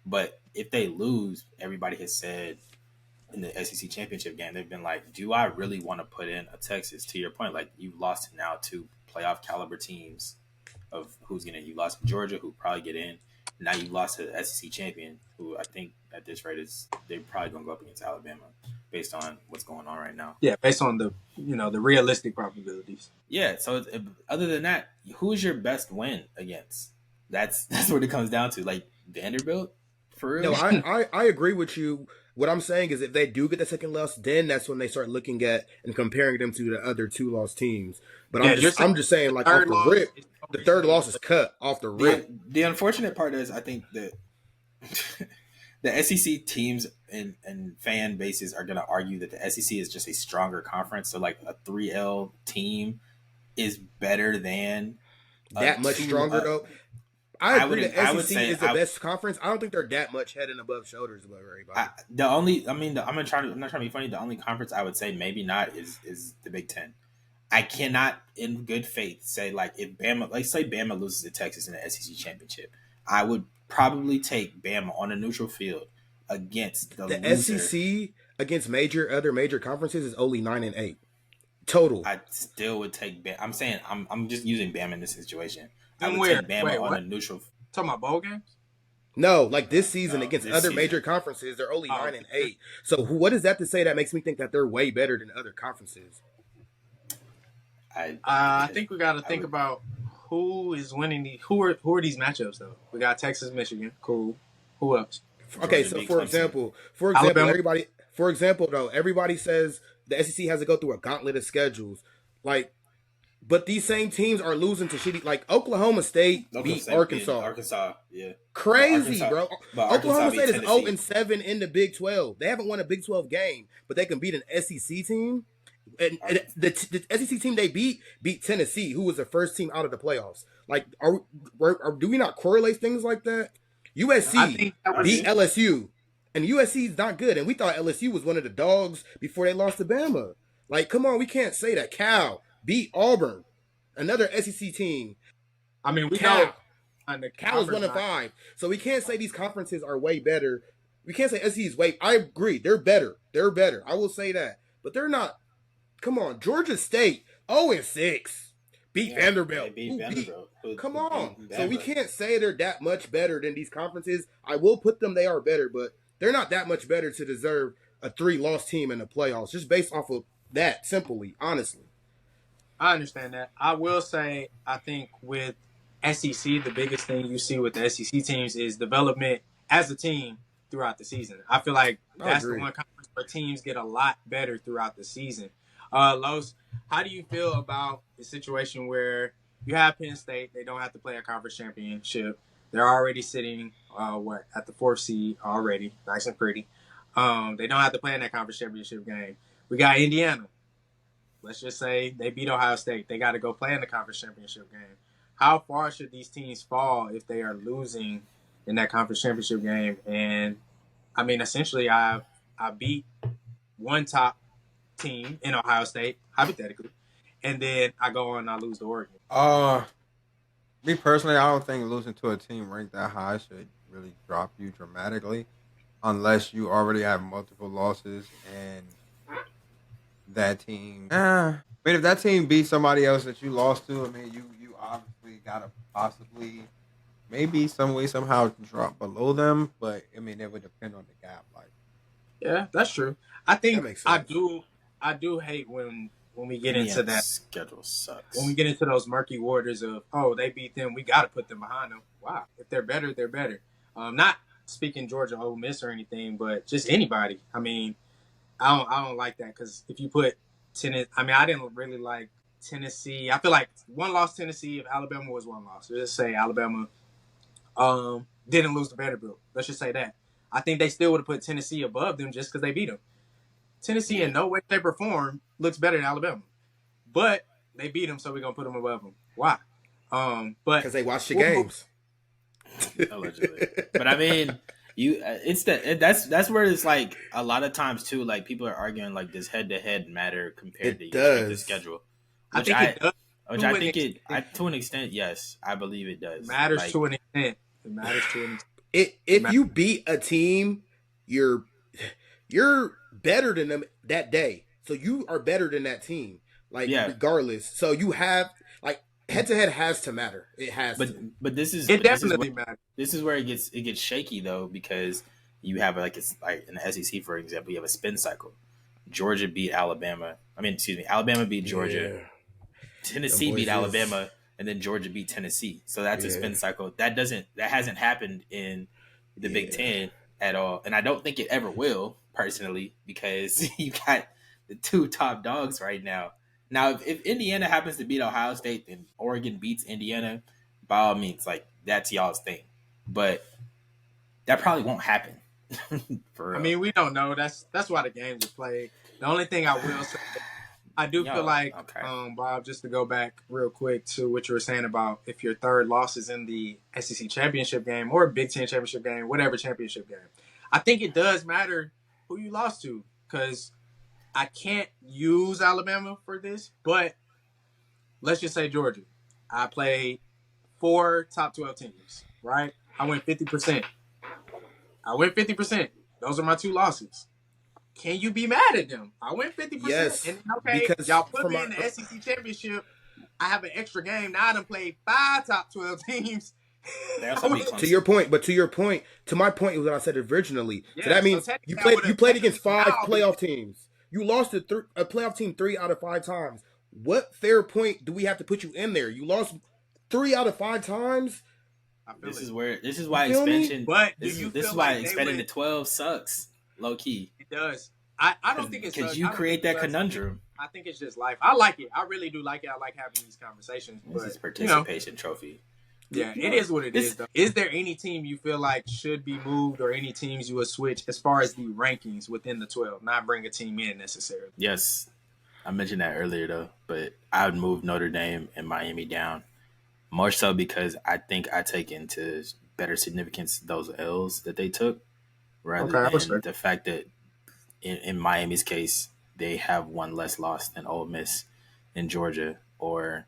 [SPEAKER 3] But if they lose, everybody has said in the SEC championship game, they've been like, do I really want to put in a Texas? To your point, like you lost now to playoff caliber teams of who's gonna. You lost to Georgia, who probably get in. Now you lost to the SEC champion, who I think at this rate is they're probably gonna go up against Alabama based on what's going on right now.
[SPEAKER 1] Yeah, based on the the realistic probabilities.
[SPEAKER 3] Yeah. So other than that, who is your best win against? That's what it comes down to. Like Vanderbilt, for real.
[SPEAKER 2] No, I agree with you. What I'm saying is if they do get the second loss, then that's when they start looking at and comparing them to the other 2-loss teams. But I'm just saying, like, off the rip, the third loss is cut off the rip.
[SPEAKER 3] The unfortunate part is I think that the SEC teams and fan bases are going to argue that the SEC is just a stronger conference. So like a 3L team is better than
[SPEAKER 2] that much stronger though. I agree the SEC is the best conference. I don't think they're that much head and above shoulders above everybody.
[SPEAKER 3] I'm not trying to be funny. The only conference I would say maybe not is the Big Ten. I cannot, in good faith, say like if Bama, like say Bama loses to Texas in the SEC championship, I would probably take Bama on a neutral field against the loser.
[SPEAKER 2] SEC against other major conferences is only 9-8 total.
[SPEAKER 3] I still would take Bama. I'm saying I'm just using Bama in this situation. I
[SPEAKER 1] And
[SPEAKER 3] would
[SPEAKER 1] where?
[SPEAKER 3] take Bama
[SPEAKER 1] Wait,
[SPEAKER 3] on
[SPEAKER 1] what?
[SPEAKER 3] a neutral.
[SPEAKER 1] Talking about bowl games?
[SPEAKER 2] No, like this season against
[SPEAKER 3] this
[SPEAKER 2] other
[SPEAKER 3] season.
[SPEAKER 2] major conferences, they're only 9-8. So what is that to say that makes me think that they're way better than other conferences?
[SPEAKER 1] I think we got to think about who is winning who are these matchups though. We got Texas, Michigan, cool. Who else?
[SPEAKER 2] Okay, so for example,
[SPEAKER 1] Alabama.
[SPEAKER 2] everybody says the SEC has to go through a gauntlet of schedules, like. But these same teams are losing to shitty, like Oklahoma State beat Arkansas.
[SPEAKER 3] Arkansas, yeah.
[SPEAKER 2] Crazy, bro. Oklahoma State is
[SPEAKER 3] Tennessee.
[SPEAKER 2] 0-7 in the Big 12. They haven't won a Big 12 game, but they can beat an SEC team. And the SEC team they beat Tennessee, who was the first team out of the playoffs. Like, do we not correlate things like that? USC beat LSU, and USC is not good. And we thought LSU was one of the dogs before they lost to Bama. Like, come on, we can't say that. Cal beat Auburn, another SEC team.
[SPEAKER 1] I mean, we
[SPEAKER 2] Cal is 1-5, so we can't say these conferences are way better. We can't say SEC is way. I agree, they're better. They're better. I will say that, but they're not. Come on, Georgia State 0-6 beat Vanderbilt. Come on, so we can't say they're that much better than these conferences. I will put them; they are better, but they're not that much better to deserve a 3-loss team in the playoffs, just based off of that. Simply, honestly.
[SPEAKER 1] I understand that. I will say, I think with SEC, the biggest thing you see with the SEC teams is development as a team throughout the season. I feel like that's the one conference where teams get a lot better throughout the season. Los, how do you feel about the situation where you have Penn State? They don't have to play a conference championship. They're already sitting, at the 4th seed already, nice and pretty. They don't have to play in that conference championship game. We got Indiana. Let's just say they beat Ohio State. They got to go play in the conference championship game. How far should these teams fall if they are losing in that conference championship game? And, I mean, essentially, I beat one top team in Ohio State, hypothetically, and then I go on and I lose to Oregon.
[SPEAKER 4] Me personally, I don't think losing to a team ranked that high should really drop you dramatically unless you already have multiple losses and that team. I mean, if that team beat somebody else that you lost to, I mean, you obviously gotta possibly, maybe some way somehow drop below them. But I mean, it would depend on the gap. Like,
[SPEAKER 1] yeah, that's true. I think
[SPEAKER 2] That makes sense.
[SPEAKER 1] I do hate when we get into that
[SPEAKER 3] schedule sucks.
[SPEAKER 1] when we get into those murky waters of they beat them, we got to put them behind them. Wow, if they're better, they're better. Not speaking Georgia, Ole Miss, or anything, but just anybody. I mean. I don't like that because if you put Tennessee, I mean, I didn't really like Tennessee. I feel like one loss Tennessee if Alabama was one loss. Let's just say Alabama didn't lose to Vanderbilt. Let's just say that. I think they still would have put Tennessee above them just because they beat them. Tennessee in no way, shape, or form looks better than Alabama. But they beat them, so we're going to put them above them. Why? But
[SPEAKER 2] Because they watch the games.
[SPEAKER 3] Allegedly. But I mean... that's where it's like a lot of times too. Like people are arguing like does head to head matter compared to the schedule? Which I think it does. To an extent, yes, I believe it does.
[SPEAKER 1] It matters to an extent. It matters to an extent.
[SPEAKER 2] if you beat a team, you're better than them that day. So you are better than that team, like
[SPEAKER 3] Yeah,
[SPEAKER 2] regardless. So you have like head to head has to matter. It has
[SPEAKER 3] but
[SPEAKER 2] to.
[SPEAKER 3] but this is
[SPEAKER 1] It
[SPEAKER 3] but this is
[SPEAKER 1] definitely matters.
[SPEAKER 3] this is where it gets shaky though, because you have like it's like in the SEC, for example, you have a spin cycle. Georgia beat Alabama. I mean, excuse me, Alabama beat Georgia.
[SPEAKER 2] Yeah, them
[SPEAKER 3] Tennessee beat
[SPEAKER 2] boys is
[SPEAKER 3] Alabama, and then Georgia beat Tennessee. So that's a
[SPEAKER 2] yeah
[SPEAKER 3] spin cycle. That hasn't happened in the Big
[SPEAKER 2] yeah
[SPEAKER 3] Ten at all, and I don't think it ever will personally, because you got the two top dogs right now. Now, if Indiana happens to beat Ohio State and Oregon beats Indiana, by all means, like that's y'all's thing. But that probably won't happen. For
[SPEAKER 1] I
[SPEAKER 3] real.
[SPEAKER 1] mean, we don't know. That's why the games are played. The only thing I will say, I do feel
[SPEAKER 3] Yo,
[SPEAKER 1] like,
[SPEAKER 3] okay.
[SPEAKER 1] Bob, just to go back real quick to what you were saying about if your third loss is in the SEC championship game or Big Ten championship game, whatever championship game, I think it does matter who you lost to, because I can't use Alabama for this, but let's just say Georgia. I played 4 top 12 teams, right? I went 50%. Those are my 2 losses. Can you be mad at them? I went 50%.
[SPEAKER 2] yes
[SPEAKER 1] And okay,
[SPEAKER 2] because
[SPEAKER 1] y'all put
[SPEAKER 2] for
[SPEAKER 1] me
[SPEAKER 2] my
[SPEAKER 1] in the SEC championship. I have an extra game. Now I done played 5 top 12 teams.
[SPEAKER 3] They also beat
[SPEAKER 2] to
[SPEAKER 3] Clemson.
[SPEAKER 2] your point, but to my point was what I said originally. So
[SPEAKER 1] Yeah,
[SPEAKER 2] that
[SPEAKER 1] so
[SPEAKER 2] means
[SPEAKER 1] technically I would've
[SPEAKER 2] you played against
[SPEAKER 1] technically
[SPEAKER 2] 5
[SPEAKER 1] now
[SPEAKER 2] playoff teams. You lost to a playoff team 3 out of 5 times. What fair point do we have to put you in there? You lost 3 out of 5 times.
[SPEAKER 1] I feel
[SPEAKER 3] This
[SPEAKER 1] it.
[SPEAKER 3] is where this is why
[SPEAKER 2] You feel me?
[SPEAKER 3] expansion.
[SPEAKER 1] But do
[SPEAKER 3] This
[SPEAKER 1] you
[SPEAKER 3] is this
[SPEAKER 1] feel
[SPEAKER 3] is why
[SPEAKER 1] like they
[SPEAKER 3] expanding to
[SPEAKER 1] would?
[SPEAKER 3] 12 sucks, low key,
[SPEAKER 1] It does. I don't think it
[SPEAKER 3] because
[SPEAKER 1] sucks.
[SPEAKER 3] you
[SPEAKER 1] I don't
[SPEAKER 3] create
[SPEAKER 1] think it
[SPEAKER 3] that
[SPEAKER 1] sucks.
[SPEAKER 3] conundrum.
[SPEAKER 1] I think it's just life. I like it. I really do like it. I like having these conversations.
[SPEAKER 3] This
[SPEAKER 1] But
[SPEAKER 3] is participation trophy.
[SPEAKER 1] yeah, it is what it is. Though. Is there any team you feel like should be moved, or any teams you would switch as far as the rankings within the 12? Not bring a team in necessarily.
[SPEAKER 3] Yes, I mentioned that earlier though, but I would move Notre Dame and Miami down, more so because I think I take into better significance those L's that they took, rather
[SPEAKER 1] Okay, I
[SPEAKER 3] than
[SPEAKER 1] respect.
[SPEAKER 3] the fact that in Miami's case they have one less loss than Ole Miss in Georgia, or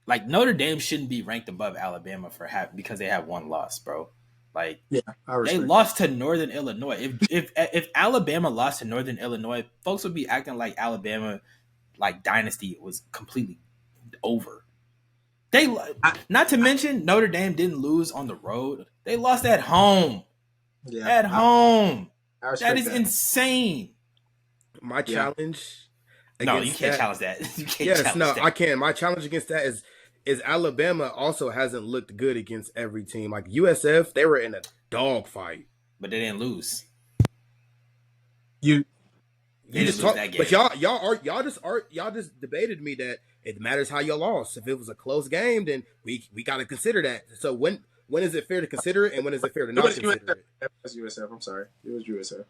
[SPEAKER 3] like Notre Dame shouldn't be ranked above Alabama because they have one loss, bro. Like
[SPEAKER 1] Yeah, I
[SPEAKER 3] they
[SPEAKER 1] respect.
[SPEAKER 3] lost to Northern Illinois. If Alabama lost to Northern Illinois, folks would be acting like Alabama like dynasty was completely over. They not to mention Notre Dame didn't lose on the road. They lost at home.
[SPEAKER 1] Yeah,
[SPEAKER 3] At home.
[SPEAKER 1] I respect
[SPEAKER 3] That is insane.
[SPEAKER 2] My challenge
[SPEAKER 3] No, you
[SPEAKER 2] against
[SPEAKER 3] can't
[SPEAKER 2] that,
[SPEAKER 3] challenge that. You can't
[SPEAKER 2] yes,
[SPEAKER 3] challenge
[SPEAKER 2] no,
[SPEAKER 3] that.
[SPEAKER 2] I can. My challenge against that is Alabama also hasn't looked good against every team. Like USF, they were in a dogfight.
[SPEAKER 3] But they didn't lose.
[SPEAKER 1] You
[SPEAKER 3] They
[SPEAKER 2] You
[SPEAKER 3] didn't
[SPEAKER 2] just
[SPEAKER 3] lose
[SPEAKER 2] talk,
[SPEAKER 3] that game.
[SPEAKER 2] but y'all just debated me that it matters how you lost. If it was a close game, then we got to consider that. So when is it fair to consider it, and when is it fair to
[SPEAKER 1] It
[SPEAKER 2] not
[SPEAKER 1] was
[SPEAKER 2] consider
[SPEAKER 1] USF.
[SPEAKER 2] it?
[SPEAKER 1] It was USF. I'm sorry. It was USF.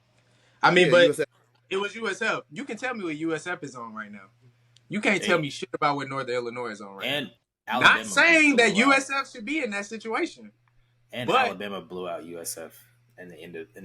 [SPEAKER 1] I mean,
[SPEAKER 2] Yeah,
[SPEAKER 1] but
[SPEAKER 2] USF.
[SPEAKER 1] it was USF. You can tell me what USF is on right now. You can't tell me shit about what Northern Illinois is on right
[SPEAKER 3] And
[SPEAKER 1] now.
[SPEAKER 3] Alabama
[SPEAKER 1] Not saying that
[SPEAKER 3] blew out-
[SPEAKER 1] USF should be in that situation.
[SPEAKER 3] and
[SPEAKER 1] but-
[SPEAKER 3] Alabama blew out USF at the end of the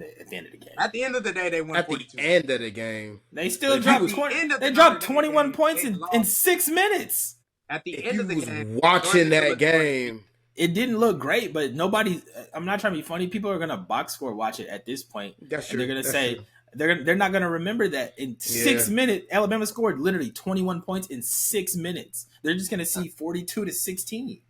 [SPEAKER 3] game.
[SPEAKER 1] At the end of the day, they won
[SPEAKER 2] At the
[SPEAKER 1] 42.
[SPEAKER 2] end of the game,
[SPEAKER 3] They still
[SPEAKER 2] But
[SPEAKER 3] dropped
[SPEAKER 2] you was-
[SPEAKER 3] 20.
[SPEAKER 1] end of
[SPEAKER 3] They
[SPEAKER 1] the
[SPEAKER 3] dropped
[SPEAKER 1] Notre Dame
[SPEAKER 3] 21
[SPEAKER 1] game,
[SPEAKER 3] points
[SPEAKER 1] they
[SPEAKER 3] in
[SPEAKER 1] lost.
[SPEAKER 3] 6 minutes.
[SPEAKER 1] At the
[SPEAKER 2] if
[SPEAKER 1] end
[SPEAKER 2] you
[SPEAKER 1] of the
[SPEAKER 2] was
[SPEAKER 1] game,
[SPEAKER 2] watching
[SPEAKER 1] Northern
[SPEAKER 2] that
[SPEAKER 1] Illinois-
[SPEAKER 2] game,
[SPEAKER 3] It didn't look great, but nobody. I'm not trying to be funny. People are gonna box score watch it at this point,
[SPEAKER 2] that's
[SPEAKER 3] and
[SPEAKER 2] true.
[SPEAKER 3] they're gonna
[SPEAKER 2] That's
[SPEAKER 3] say
[SPEAKER 2] true.
[SPEAKER 3] they're not gonna remember that in 6
[SPEAKER 2] Yeah.
[SPEAKER 3] minutes. Alabama scored literally 21 points in 6 minutes. They're just gonna see 42-16.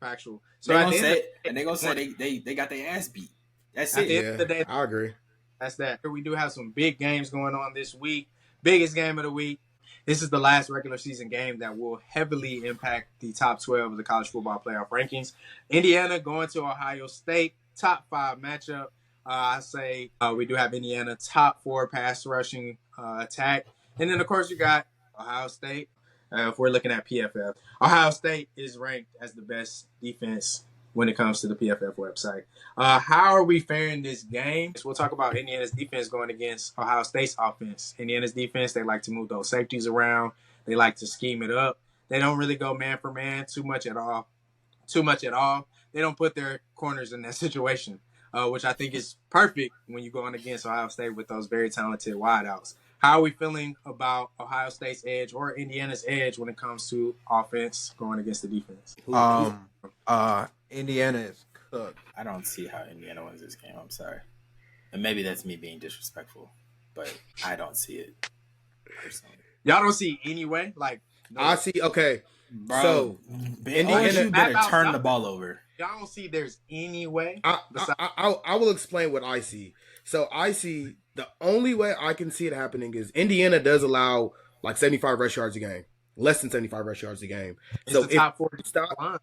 [SPEAKER 1] Factual. So
[SPEAKER 3] They're
[SPEAKER 1] at
[SPEAKER 3] gonna
[SPEAKER 1] the end
[SPEAKER 3] say, and they're gonna say they got their ass beat. That's
[SPEAKER 1] At
[SPEAKER 3] it.
[SPEAKER 1] the end of the day,
[SPEAKER 2] I agree.
[SPEAKER 1] that's that. We do have some big games going on this week. Biggest game of the week. This is the last regular season game that will heavily impact the top 12 of the college football playoff rankings. Indiana going to Ohio State, top 5 matchup. I say we do have Indiana top 4 pass rushing attack. And then, of course, you got Ohio State. If we're looking at PFF, Ohio State is ranked as the best defense when it comes to the PFF website. How are we faring this game? We'll talk about Indiana's defense going against Ohio State's offense. Indiana's defense, they like to move those safeties around. They like to scheme it up. They don't really go man for man too much at all. They don't put their corners in that situation, which I think is perfect when you go on against Ohio State with those very talented wideouts. How are we feeling about Ohio State's edge or Indiana's edge when it comes to offense going against the defense?
[SPEAKER 4] Indiana is cooked.
[SPEAKER 3] I don't see how Indiana wins this game. I'm sorry, and maybe that's me being disrespectful, but I don't see it personally.
[SPEAKER 1] Y'all don't see any way? Like, no.
[SPEAKER 2] I see. Okay,
[SPEAKER 3] Bro,
[SPEAKER 2] so
[SPEAKER 3] Indiana
[SPEAKER 2] Indiana
[SPEAKER 3] better
[SPEAKER 1] map
[SPEAKER 3] turn
[SPEAKER 1] outside.
[SPEAKER 3] the ball over.
[SPEAKER 1] Y'all don't see there's any way.
[SPEAKER 2] I will explain what I see. So I see the only way I can see it happening is Indiana does allow like 75 rush yards a game, less than 75 rush yards a game.
[SPEAKER 1] It's
[SPEAKER 2] So
[SPEAKER 1] the top 40
[SPEAKER 2] stop,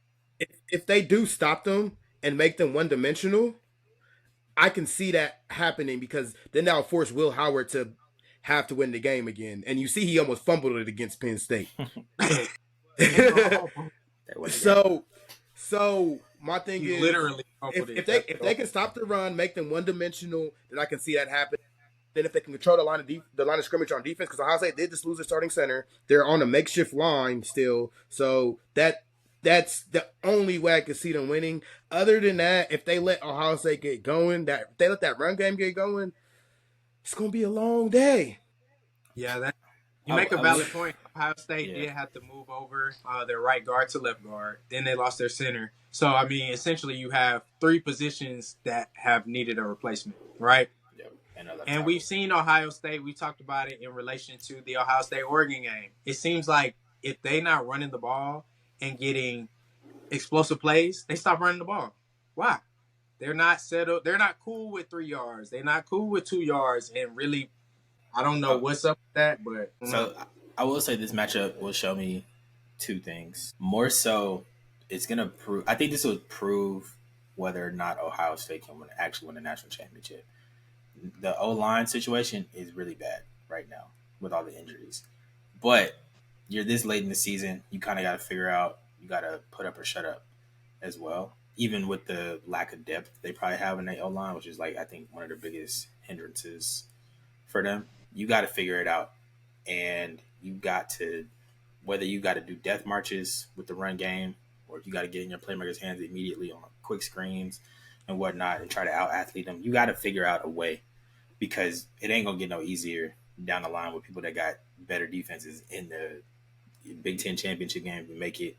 [SPEAKER 2] if they do stop them and make them one dimensional, I can see that happening because then that'll force Will Howard to have to win the game again. And you see, he almost fumbled it against Penn State. So my thing is,
[SPEAKER 1] literally
[SPEAKER 2] if they can stop the run, make them one dimensional, then I can see that happen. Then if they can control the line of scrimmage on defense, because Ohio State did just lose their starting center, they're on a makeshift line still. So that's the only way I can see them winning. Other than that, if they let Ohio State get going, if they let that run game get going, it's gonna be a long day.
[SPEAKER 1] Yeah, you make a valid point. Ohio State did have to move over their right guard to left guard. Then they lost their center. So, I mean, essentially you have 3 positions that have needed a replacement, right?
[SPEAKER 3] Yep.
[SPEAKER 1] And we've seen Ohio State. We talked about it in relation to the Ohio State-Oregon game. It seems like if they're not running the ball and getting explosive plays, they stop running the ball. Why? They're not settled. They're not cool with 3 yards. They're not cool with 2 yards. And really, I don't know what's up with that, but
[SPEAKER 3] so I will say this matchup will show me 2 things. More so, it's gonna prove. I think this will prove whether or not Ohio State can actually win a national championship. The O-line situation is really bad right now with all the injuries, but you're this late in the season. You kind of got to figure out. You got to put up or shut up as well. Even with the lack of depth they probably have in the O-line, which is like I think one of the biggest hindrances for them. You got to figure it out, and you got to whether you got to do death marches with the run game, or if you got to get in your playmakers' hands immediately on quick screens and whatnot, and try to out athlete them. You got to figure out a way because it ain't gonna get no easier down the line with people that got better defenses in the Big Ten championship game to make it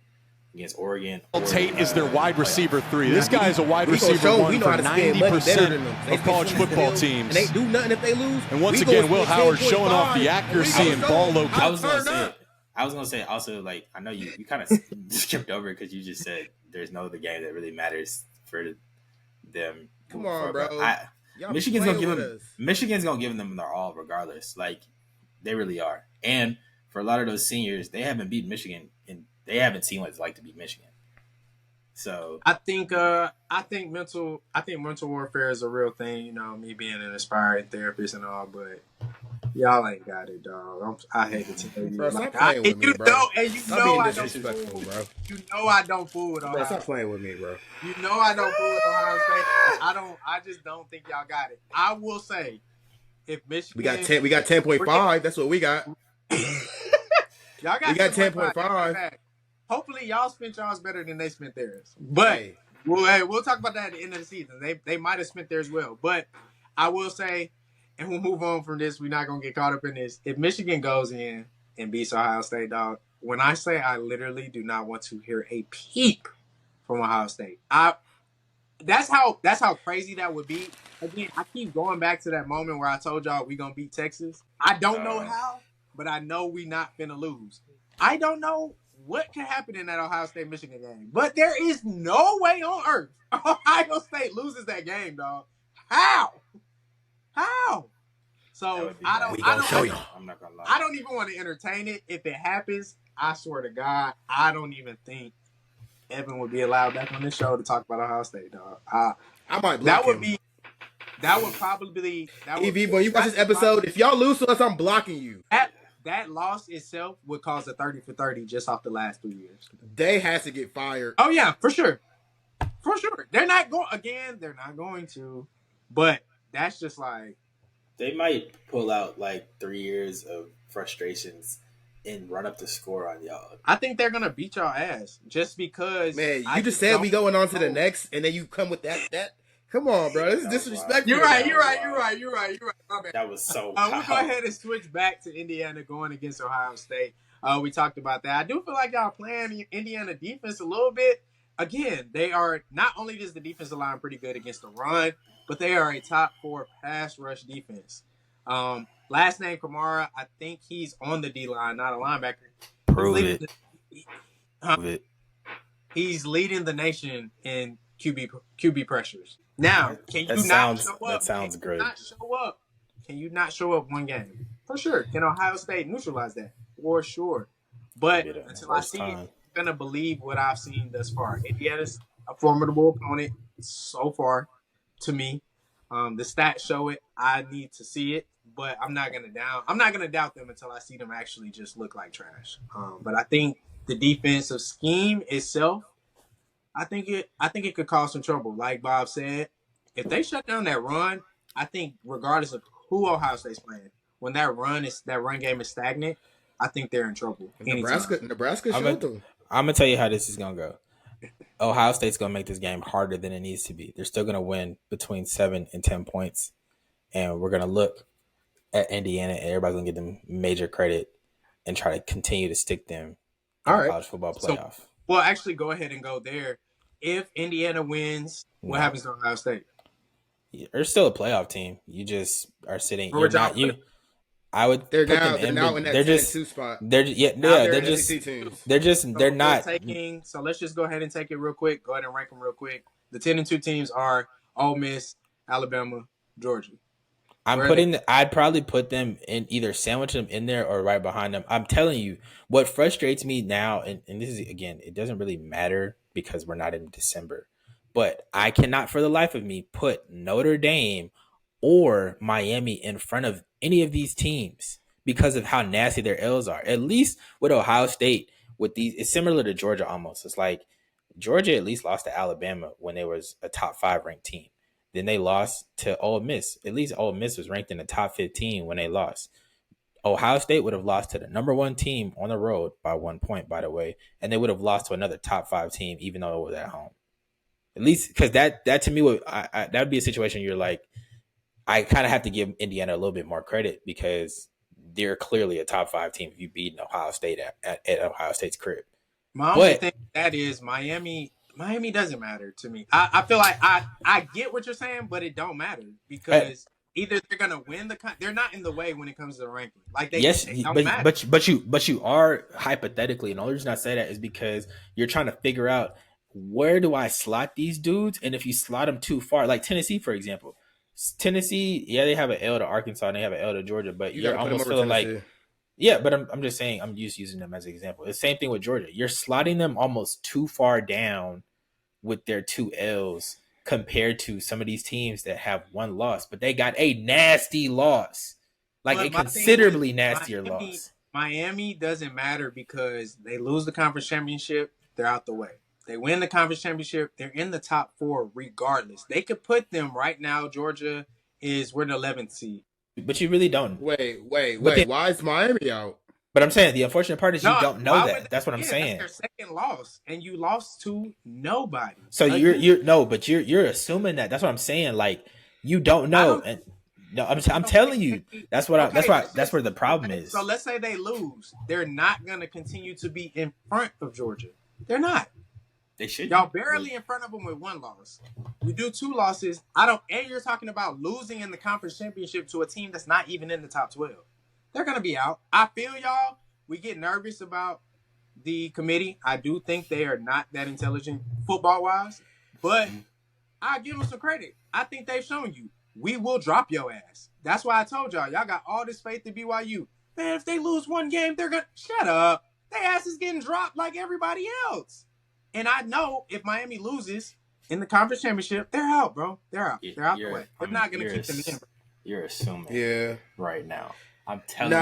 [SPEAKER 3] against Oregon.
[SPEAKER 5] Tate is their wide receiver 3. This guy is a wide receiver 1 for 90% of college football teams.
[SPEAKER 2] And they do nothing if they lose.
[SPEAKER 5] And once again, Will Howard showing off the accuracy and ball location.
[SPEAKER 3] I was gonna say also, like, I know you kind of skipped over it because you just said there's no other game that really matters for them.
[SPEAKER 2] Come on, bro.
[SPEAKER 3] Michigan's gonna give them their all regardless. Like, they really are. And for a lot of those seniors, they haven't beaten Michigan and they haven't seen what it's like to beat Michigan. So
[SPEAKER 1] I think mental warfare is a real thing. You know, me being an aspiring therapist and all, but y'all ain't got it, dog. I hate to tell you.
[SPEAKER 2] Bro, stop playing with me, bro.
[SPEAKER 1] You know I don't fool with Ohio.
[SPEAKER 2] Bro, stop playing with me, bro.
[SPEAKER 1] You know I don't fool with Ohio State. I just don't think y'all got it. I will say, if Michigan,
[SPEAKER 2] we got 10.5. That's what we got.
[SPEAKER 1] Y'all got
[SPEAKER 2] 10.5.
[SPEAKER 1] Hopefully, y'all spent y'all's better than they spent theirs. But we'll talk about that at the end of the season. They might have spent theirs well. But I will say, and we'll move on from this. We're not gonna get caught up in this. If Michigan goes in and beats Ohio State, dog, when I say I literally do not want to hear a peep from Ohio State, that's how crazy that would be. Again, I keep going back to that moment where I told y'all we gonna beat Texas. I don't know how, but I know we not finna lose. I don't know what could happen in that Ohio State-Michigan game, but there is no way on earth Ohio State loses that game, dog. How? So I don't even want to entertain it. If it happens, I swear to God, I don't even think Evan would be allowed back on this show to talk about Ohio State, dog.
[SPEAKER 2] I might block him.
[SPEAKER 1] That would probably.
[SPEAKER 2] EV, when you watch this episode, if y'all lose to us, I'm blocking you.
[SPEAKER 1] That loss itself would cause a 30 for 30 just off the last 3 years.
[SPEAKER 2] They has to get fired.
[SPEAKER 1] Oh yeah, for sure. They're not going to. But that's just like,
[SPEAKER 3] they might pull out like 3 years of frustrations and run up the score on y'all.
[SPEAKER 1] I think they're gonna beat y'all ass just because.
[SPEAKER 2] Man, you just said we going on to the next, and then you come with that. Come on, bro. This is disrespectful.
[SPEAKER 1] You're right. My bad.
[SPEAKER 3] That was so.
[SPEAKER 1] We'll go ahead and switch back to Indiana going against Ohio State. We talked about that. I do feel like y'all playing Indiana defense a little bit. again, they are not only is the defensive line pretty good against the run, but they are a top 4 pass rush defense. Last name Kamara, I think he's on the D line, not a linebacker.
[SPEAKER 3] Prove it.
[SPEAKER 1] Prove it. He's leading the nation in QB pressures. Now, can you not show up?
[SPEAKER 3] That sounds great.
[SPEAKER 1] Can you not show up one game? For sure. Can Ohio State neutralize that? For sure. But until I see it, I'm going to believe what I've seen thus far. Indiana's a formidable opponent so far to me. The stats show it. I need to see it, but I'm not going to doubt them until I see them actually just look like trash. But I think the defensive scheme itself, I think it could cause some trouble. Like Bob said, if they shut down that run, I think regardless of who Ohio State's playing, when that run game is stagnant, I think they're in trouble.
[SPEAKER 2] Nebraska showed them.
[SPEAKER 3] I'm gonna tell you how this is gonna go. Ohio State's gonna make this game harder than it needs to be. They're still gonna win between 7 and 10 points, and we're gonna look at Indiana, and everybody's gonna give them major credit and try to continue to stick them in the college football playoff.
[SPEAKER 1] So, well, actually, go ahead and go there. If Indiana wins, what happens to Ohio State?
[SPEAKER 3] They're still a playoff team. You just are sitting. I would.
[SPEAKER 2] They're
[SPEAKER 3] put
[SPEAKER 2] now
[SPEAKER 3] them
[SPEAKER 2] in that 10-2 spot.
[SPEAKER 3] They're just. They're
[SPEAKER 1] taking. So let's just go ahead and take it real quick. Go ahead and rank them real quick. The 10-2 teams are Ole Miss, Alabama, Georgia.
[SPEAKER 3] I'd probably put them in, either sandwich them in there or right behind them. I'm telling you, what frustrates me now, and this is, again, it doesn't really matter because we're not in December, but I cannot for the life of me put Notre Dame or Miami in front of any of these teams because of how nasty their L's are. At least with Ohio State, with these, it's similar to Georgia almost. It's like Georgia at least lost to Alabama when they was a top 5 ranked team. Then they lost to Ole Miss. At least Ole Miss was ranked in the top 15 when they lost. Ohio State would have lost to the number 1 team on the road by 1 point, by the way, and they would have lost to another top 5 team, even though it was at home. At least because that to me would that would be a situation you're like, I kind of have to give Indiana a little bit more credit because they're clearly a top 5 team if you beat Ohio State at Ohio State's crib.
[SPEAKER 1] My only thing that is Miami doesn't matter to me. I feel like I get what you're saying, but it don't matter because either they're gonna win they're not in the way when it comes to the ranking. Like they don't matter.
[SPEAKER 3] But you are hypothetically, and the only reason I say that is because you're trying to figure out where do I slot these dudes, and if you slot them too far, like Tennessee, for example. Tennessee, yeah, they have an L to Arkansas and they have an L to Georgia, but you're almost feeling like, yeah, but I'm just saying, I'm just using them as an example. The same thing with Georgia. You're slotting them almost too far down with their 2 L's compared to some of these teams that have 1 loss, but they got a nasty loss, like a considerably nastier loss.
[SPEAKER 1] Miami doesn't matter because they lose the conference championship, they're out the way. They win the conference championship, they're in the top 4 regardless. They could put them right now. Georgia we're the 11th seed.
[SPEAKER 3] But you really don't.
[SPEAKER 2] Wait. Why is Miami out?
[SPEAKER 3] But I'm saying the unfortunate part is you don't know that. That's what I'm saying.
[SPEAKER 1] That's their second loss, and you lost to nobody.
[SPEAKER 3] So you're assuming that. That's what I'm saying. Like you don't know. I'm telling you. That's where the problem is.
[SPEAKER 1] So let's say they lose. They're not going to continue to be in front of Georgia. They're not.
[SPEAKER 3] They should.
[SPEAKER 1] Y'all barely in front of them with 1 loss. You do 2 losses. And you're talking about losing in the conference championship to a team that's not even in the top 12. They're going to be out. I feel y'all. We get nervous about the committee. I do think they are not that intelligent football-wise. But I give them some credit. I think they've shown you. We will drop your ass. That's why I told y'all got all this faith in BYU. Man, if they lose 1 game, they're going to... Shut up. Their ass is getting dropped like everybody else. And I know if Miami loses in the conference championship, they're out, bro. They're out. They're out the way. They're not going to keep them in.
[SPEAKER 3] You're assuming right now. I'm telling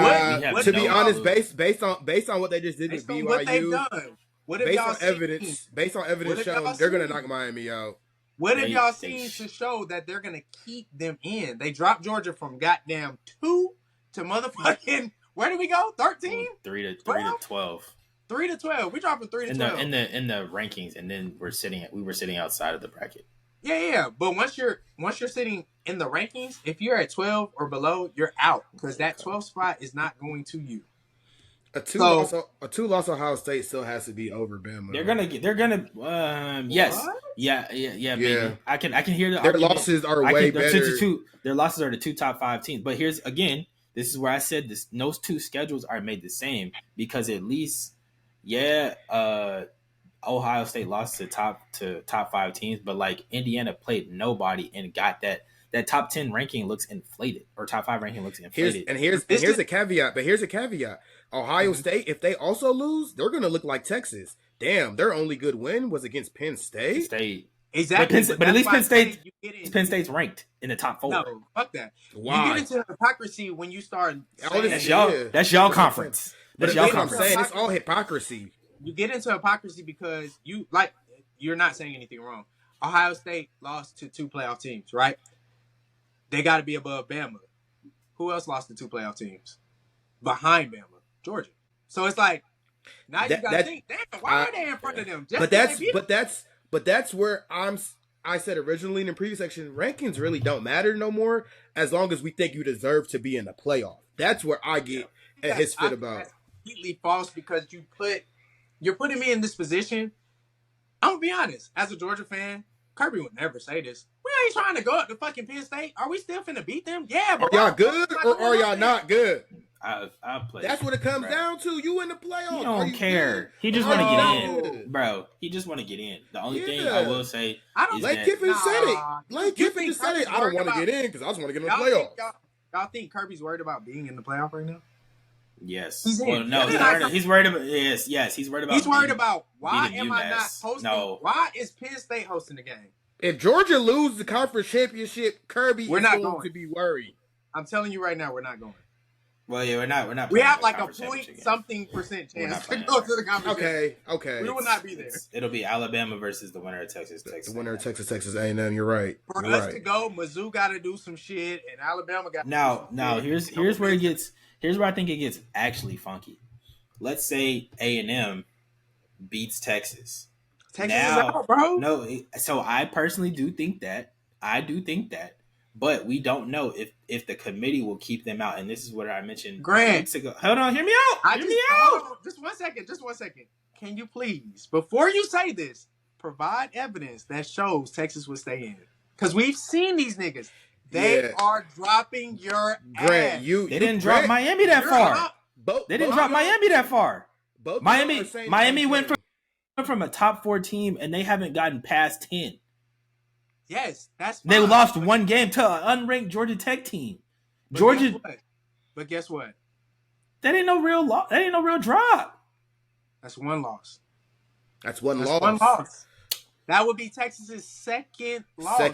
[SPEAKER 2] you. To be honest, based on what they just did with BYU,
[SPEAKER 1] what they've done, what
[SPEAKER 2] based on evidence shown, they're going to knock Miami out.
[SPEAKER 1] What have y'all seen to show that they're going to keep them in? They dropped Georgia from goddamn 2 to motherfucking, where did we go? 13?
[SPEAKER 3] 3 to 12.
[SPEAKER 1] 3 to 12. We dropped from 3 to 12
[SPEAKER 3] in the rankings, and then we were sitting outside of the bracket.
[SPEAKER 1] Yeah. But once you're sitting in the rankings, if you're at 12 or below, you're out because that 12 spot is not going to you.
[SPEAKER 2] A two-loss Ohio State still has to be over Bama.
[SPEAKER 3] Yes.
[SPEAKER 1] What?
[SPEAKER 3] Yeah. Maybe. I can hear the
[SPEAKER 2] Their
[SPEAKER 3] argument.
[SPEAKER 2] losses are way better.
[SPEAKER 3] Their losses are the two top 5 teams. But here's again, this is where I said this. Those two schedules are made the same because at least, Ohio State lost to top 5 teams, but like Indiana played nobody and got that top 10 ranking looks inflated, or top 5 ranking looks inflated.
[SPEAKER 2] Here's a caveat. But here's a caveat. Ohio State, if they also lose, they're going to look like Texas. Damn, their only good win was against Penn State.
[SPEAKER 1] Exactly.
[SPEAKER 3] But at least Penn State's ranked in the top 4.
[SPEAKER 1] No, fuck that.
[SPEAKER 2] Why?
[SPEAKER 1] You get into hypocrisy when you start saying
[SPEAKER 3] That's y'all conference.
[SPEAKER 2] That's y'all conference. I'm saying it's all hypocrisy.
[SPEAKER 1] You get into hypocrisy because you're not saying anything wrong. Ohio State lost to 2 playoff teams, right? They got to be above Bama. Who else lost to 2 playoff teams behind Bama? Georgia. So it's like now you got to think, damn, why are they in front of them?
[SPEAKER 2] But that's where I said originally in the previous section, rankings really don't matter no more as long as we think you deserve to be in the playoff. That's where I get a his fit about.
[SPEAKER 1] That's completely false because you're putting me in this position. I'm gonna be honest. As a Georgia fan, Kirby would never say this. We ain't trying to go up to fucking Penn State. Are we still finna beat them? Yeah, but
[SPEAKER 2] are y'all good or are y'all not good?
[SPEAKER 3] I'll play.
[SPEAKER 2] That's what it comes down to. You in the playoffs.
[SPEAKER 3] He don't care.
[SPEAKER 2] Good?
[SPEAKER 3] He just want to get in, bro. He just want to get in. The only thing I will say is
[SPEAKER 2] Lane Kiffin said it. Lane Kiffin just said it. I don't want to get in because I just want to get in the playoffs.
[SPEAKER 1] Y'all think Kirby's worried about being in the playoff right now?
[SPEAKER 3] Yes.
[SPEAKER 1] Well,
[SPEAKER 3] no, he's worried about. Yes, he's worried about.
[SPEAKER 1] He's worried about why am I not hosting?
[SPEAKER 3] No.
[SPEAKER 1] Why is Penn State hosting the game?
[SPEAKER 2] If Georgia loses the conference championship, Kirby
[SPEAKER 1] we're
[SPEAKER 2] is
[SPEAKER 1] not
[SPEAKER 2] going to be worried.
[SPEAKER 1] I'm telling you right now, we're not going.
[SPEAKER 3] Well, yeah, we're not.
[SPEAKER 1] We have like a point-something% chance to go to the conference.
[SPEAKER 2] Okay.
[SPEAKER 1] We will not be there.
[SPEAKER 3] It'll be Alabama versus the winner of Texas.
[SPEAKER 2] The winner of Texas A&M. You're right.
[SPEAKER 1] For us to go, Mizzou got to do some shit, and Alabama got.
[SPEAKER 3] Now, here's where it gets. Here's where I think it gets actually funky. Let's say A&M beats Texas.
[SPEAKER 1] Texas is out, bro.
[SPEAKER 3] No, so I personally do think that. But we don't know if the committee will keep them out. And this is what I mentioned weeks ago. Hold on, hear me out. Hear me out.
[SPEAKER 1] Just one second. Can you please, before you say this, provide evidence that shows Texas will stay in? Because we've seen these niggas. They are dropping your ass.
[SPEAKER 2] Grant,
[SPEAKER 3] they didn't drop Miami that far. They didn't drop Miami that far. Miami went from a top 4 team, and they haven't gotten past 10.
[SPEAKER 1] Yes, that's fine.
[SPEAKER 3] They lost one game to an unranked Georgia Tech team.
[SPEAKER 1] But guess what?
[SPEAKER 3] That ain't no real loss. That ain't no real drop.
[SPEAKER 1] That's one loss.
[SPEAKER 2] That's one
[SPEAKER 1] loss. That would be Texas's second loss.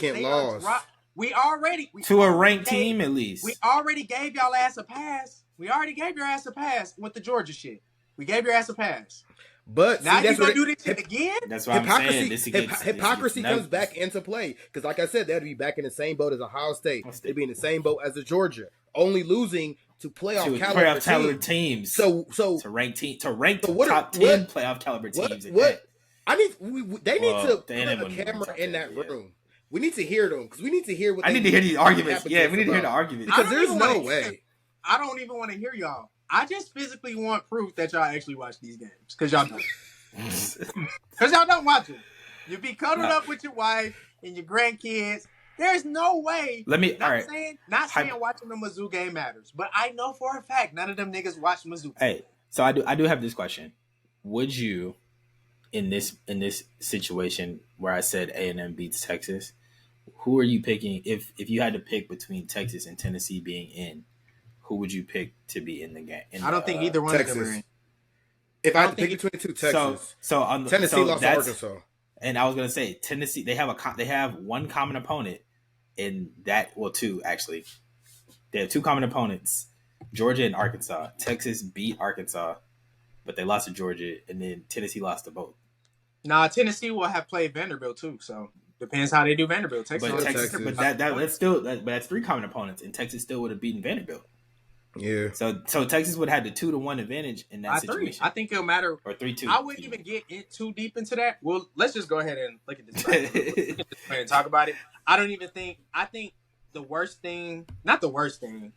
[SPEAKER 1] We already
[SPEAKER 3] to a ranked team at least.
[SPEAKER 1] We already gave y'all ass a pass. We already gave your ass a pass with the Georgia shit. We gave your ass a pass.
[SPEAKER 2] But
[SPEAKER 1] now you gonna do this shit again?
[SPEAKER 3] That's what I'm saying.
[SPEAKER 2] Hypocrisy comes back into play because, like I said, they'd be back in the same boat as Ohio State. They'd be in the same boat as the Georgia, only losing to playoff caliber teams. So
[SPEAKER 3] to rank top 10 playoff caliber teams.
[SPEAKER 2] They need to put a camera in that room. We need to hear them because we need to hear what
[SPEAKER 3] I need to hear these arguments. Yeah, we need to hear the arguments
[SPEAKER 2] because there's no way.
[SPEAKER 1] I don't even want to hear y'all. I just physically want proof that y'all actually watch these games because y'all don't. Because y'all don't watch them. You be cuddled up with your wife and your grandkids. There's no way. Not saying watching the Mizzou game matters, but I know for a fact none of them niggas watch Mizzou.
[SPEAKER 3] Hey, so I do have this question. Would you, in this situation where I said A&M beats Texas, who are you picking if you had to pick between Texas and Tennessee being in? Who would you pick to be in the game?
[SPEAKER 1] I don't think either one of them are in.
[SPEAKER 2] If I had to pick between two, Texas. Tennessee lost to Arkansas.
[SPEAKER 3] And I was gonna say Tennessee. They have one common opponent in that. Well, two actually. They have two common opponents: Georgia and Arkansas. Texas beat Arkansas, but they lost to Georgia, and then Tennessee lost to both.
[SPEAKER 1] Nah, Tennessee will have played Vanderbilt too. So depends how they do Vanderbilt.
[SPEAKER 3] That's 3 common opponents, and Texas still would have beaten Vanderbilt.
[SPEAKER 2] Yeah.
[SPEAKER 3] So Texas would have had the 2-1 advantage in that situation.
[SPEAKER 1] I think it'll matter.
[SPEAKER 3] Or 3-2.
[SPEAKER 1] I wouldn't even get too deep into that. Well, let's just go ahead and look at this and talk about it. I think the worst thing, not the worst thing.